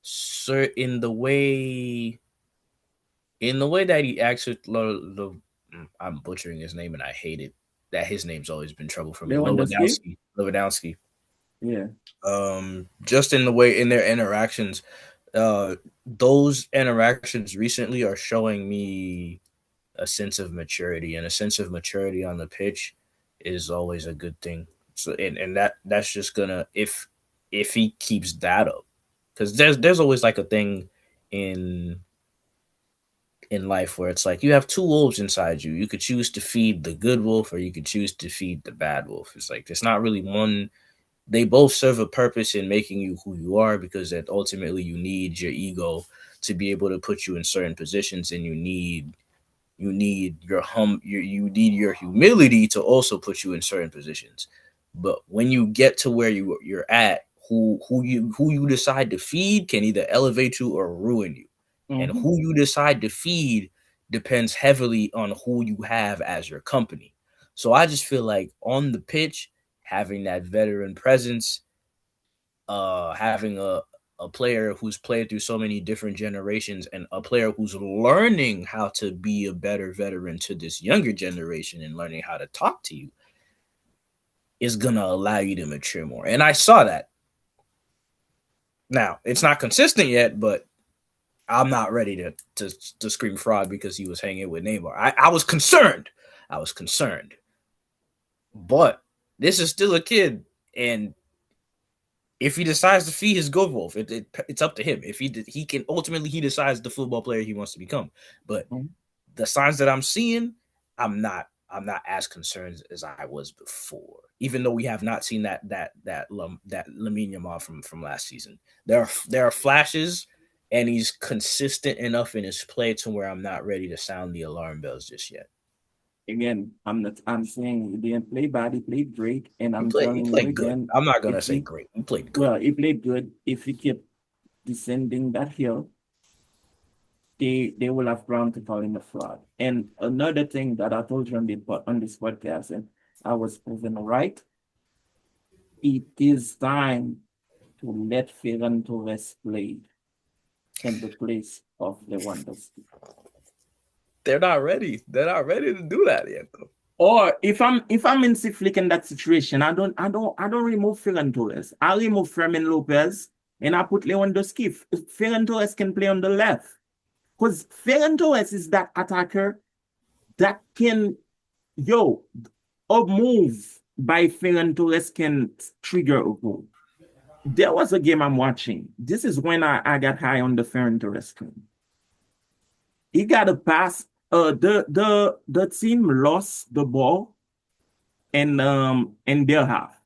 sir in the way that he acts with I'm butchering his name and I hate it. That his name's always been trouble for me. Lewandowski? Lewandowski. Yeah. Just in the way in their interactions, those interactions recently are showing me a sense of maturity, and a sense of maturity on the pitch is always a good thing. So and that's just gonna if he keeps that up, because there's always like a thing in life where it's like you have two wolves inside you. You could choose to feed the good wolf, or you could choose to feed the bad wolf. It's like there's not really one. They both serve a purpose in making you who you are, because that ultimately you need your ego to be able to put you in certain positions, and you need you need your humility to also put you in certain positions. But when you get to where you're at, who you decide to feed can either elevate you or ruin you. And Mm-hmm. who you decide to feed depends heavily on who you have as your company. So I just feel like on the pitch, having that veteran presence, having a player who's played through so many different generations, and a player who's learning how to be a better veteran to this younger generation and learning how to talk to you is gonna allow you to mature more. And I saw that. Now it's not consistent yet, but I'm not ready to scream fraud because he was hanging with Neymar. I was concerned. I was concerned. But this is still a kid, and if he decides to feed his good wolf, it's up to him. If he can ultimately he decides the football player he wants to become. But Mm-hmm. the signs that I'm seeing, I'm not as concerned as I was before. Even though we have not seen that Lamine Yamal from last season, there are flashes, and he's consistent enough in his play to where I'm not ready to sound the alarm bells just yet. Again, I'm saying he didn't play bad, he played great, and I'm He telling you played good. again, I'm not gonna if say he great. He played good. well, he played good. If he kept descending that hill, they will have ground to call him a fraud. And another thing that I told you on this podcast, and I was proven right, it is time to let Ferran Torres play in the place of Lewandowski. They're not ready. They're not ready to do that yet, though. Or if I'm in Flick in that situation, I don't remove Ferran Torres. I remove Fermin Lopez and I put Lewandowski. Ferran Torres can play on the left. Because Ferran Torres is that attacker that can a move by Ferran Torres can trigger a goal. There was a game I'm watching. This is when I got high on the Ferran Torres screen. He got a pass. The team lost the ball in their half.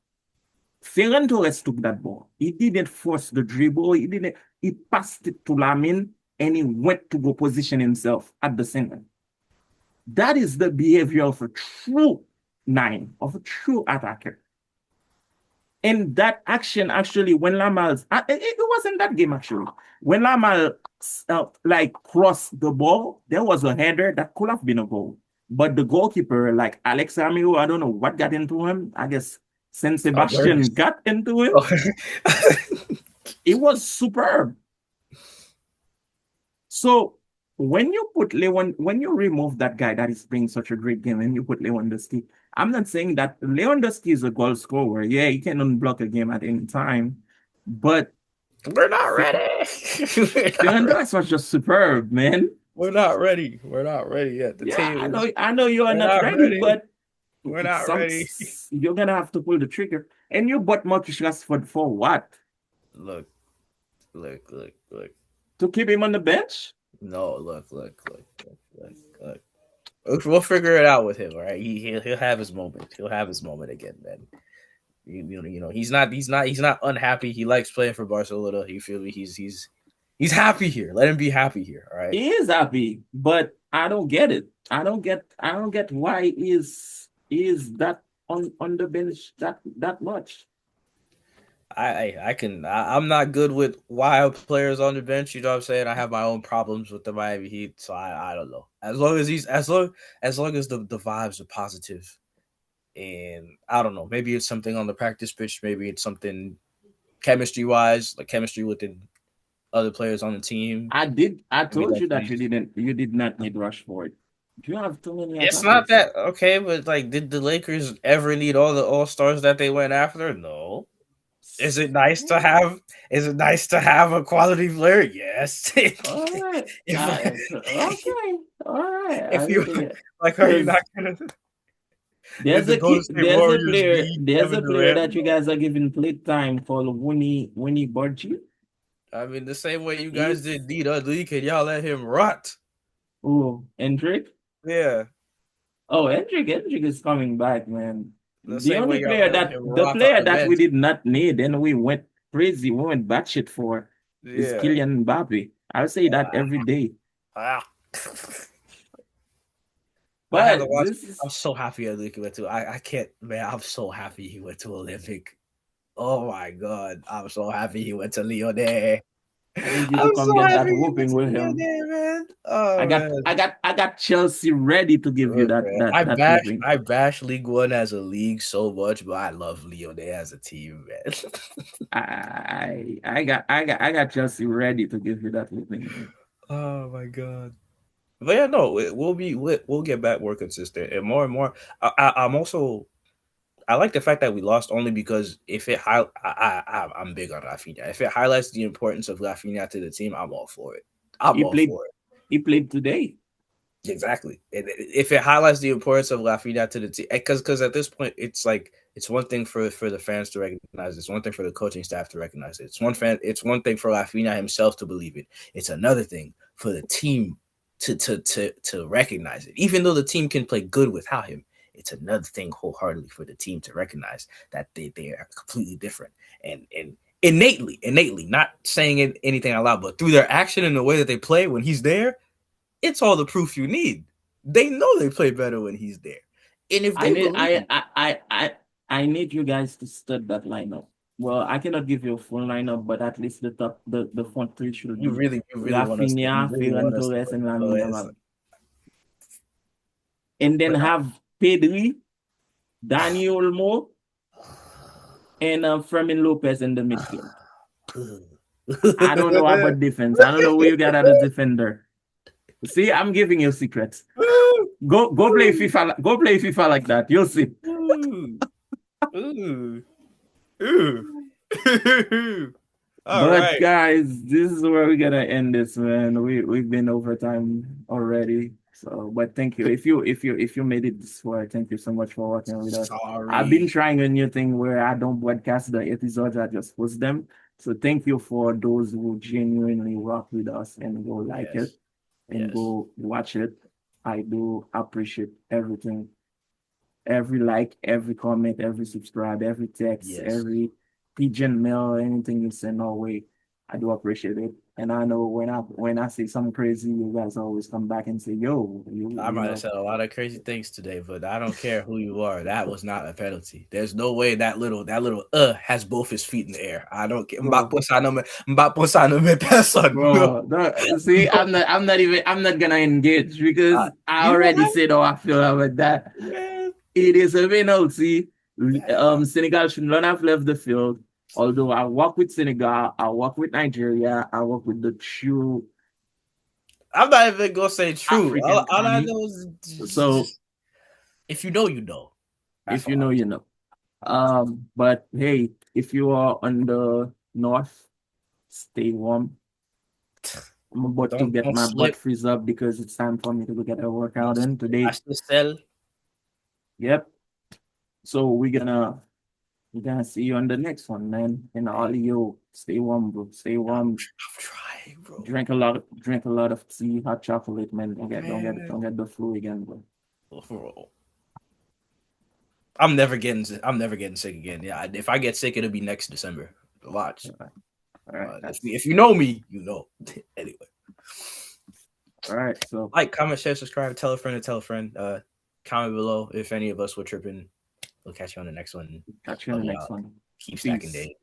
Ferran Torres took that ball. He didn't force the dribble. He passed it to Lamin and he went to go position himself at the center. That is the behavior of a true nine, of a true attacker. And that action actually, when Lamal, it wasn't that game actually. When Lamal crossed the ball, there was a header that could have been a goal. But the goalkeeper, like Alex Amiro, I don't know what got into him. I guess San Sebastian got into him. It was superb. So when you remove that guy that is playing such a great game and you put Lewandowski, I'm not saying that Lewandowski is a goal scorer. Yeah, he can unblock a game at any time, but we're not ready. Lewandowski was just superb, man. We're not ready. We're not ready yet. I know you are not ready, but we're not ready. You're gonna have to pull the trigger. And you bought Marcus Rashford for what? Look. To keep him on the bench? No, look. We'll figure it out with him, all right? He'll have his moment. He'll have his moment again, man. You know, he's not unhappy. He likes playing for Barcelona. You feel me? He's happy here. Let him be happy here, all right? He is happy, but I don't get it. I don't get why is that on the bench that much. I'm not good with wild players on the bench. You know what I'm saying? I have my own problems with the Miami Heat, so I don't know. As long as the vibes are positive, and I don't know, maybe it's something on the practice pitch, maybe it's something chemistry wise, like chemistry within other players on the team. I told you that you did not need Rashford. Do you have too many? It's not that okay, but like, did the Lakers ever need all the all-stars that they went after? No. Is it nice to have a quality player? Yes. All right. Okay. All right. If you like, are you not gonna? There's a player that you guys are giving play time called Winnie Borgi. I mean, the same way you guys did D. Can y'all let him rot? Oh, Hendrick? Yeah. Oh, Hendrick is coming back, man. The only player that we did not need and we went crazy, we went batshit for is Kylian Mbappe. I'll say that every day. But I'm so happy he went to. I can't, man. I'm so happy he went to Olympic. Oh my god, I'm so happy he went to Lyonnais. I need you to come get that whooping with him, man. Oh, I got Chelsea ready to give you that. I bash League One as a league so much, but I love Lyonnais as a team, man. I got Chelsea ready to give you that whooping. Oh my god. But yeah, no, we'll get back more consistent and more. I like the fact that we lost only because I'm big on Rafinha. If it highlights the importance of Rafinha to the team, I'm all for it. He played today. Exactly. If it highlights the importance of Rafinha to the team, because at this point, it's like it's one thing for the fans to recognize it. It's one thing for the coaching staff to recognize it. It's one thing for Rafinha himself to believe it. It's another thing for the team to recognize it. Even though the team can play good without him, it's another thing wholeheartedly for the team to recognize that they are completely different and innately, not saying anything out loud, but through their action and the way that they play when he's there, it's all the proof you need. They know they play better when he's there. And if I need you guys to stud that lineup. Well, I cannot give you a full lineup, but at least the front three should be. You really Rafinha, Ferran Torres, and Lamine Yamal. And then have Pedri, Dani Olmo, and Fermin Lopez in the midfield. I don't know about defense. I don't know where you got as a defender. See, I'm giving you secrets. Go play FIFA. Go play FIFA like that. You'll see. Ooh. Ooh. Ooh. All But right. guys, this is where we're gonna end this, man. We've been over time already. So, but thank you. If you made it this far, thank you so much for working with us. I've been Sorry. trying a new thing where I don't broadcast the episodes, I just post them. So thank you for those who genuinely work with us and go like it Yes. and Yes. go watch it. I do appreciate everything. Every like, every comment, every subscribe, every text, Yes. every pigeon mail, anything you send our way. I do appreciate it. And I know when I say something crazy, you guys always come back and say, yo, I you might have know. said a lot of crazy things today, but I don't care who you are. That was not a penalty. There's no way that little has both his feet in the air. I don't care. Bro, Mbak Posano me person. No. bro, see, I'm not gonna engage because I You already right, said how I feel about that. man. It is a penalty. Senegal should not have left the field. Although I work with Senegal, I work with Nigeria, I work with the true I'm not even gonna say true. All, African all I army. know is So if you know, you know. That's if all you know, I'm you know. But hey, if you are on the north, stay warm. saying. I'm about to get Don't my butt slip. freeze up because it's time for me to go get a Don't workout in slip. I today. still sell. Yep. So we're gonna see you on the next one, man. And all of Hey, you, stay warm, bro. Stay warm. I'm trying, bro. Drink a lot of tea, hot chocolate, man. Don't Man, get the flu again, bro. bro. I'm never getting sick again. Yeah, if I get sick, it'll be next December. Watch. All right, all right. If you know me, you know. Anyway, All right. So like, comment, share, subscribe, tell a friend to tell a friend. Comment below if any of us were tripping. We'll catch you on the next one. catch you in Love the next y'all. one. Keep stacking Peace. day.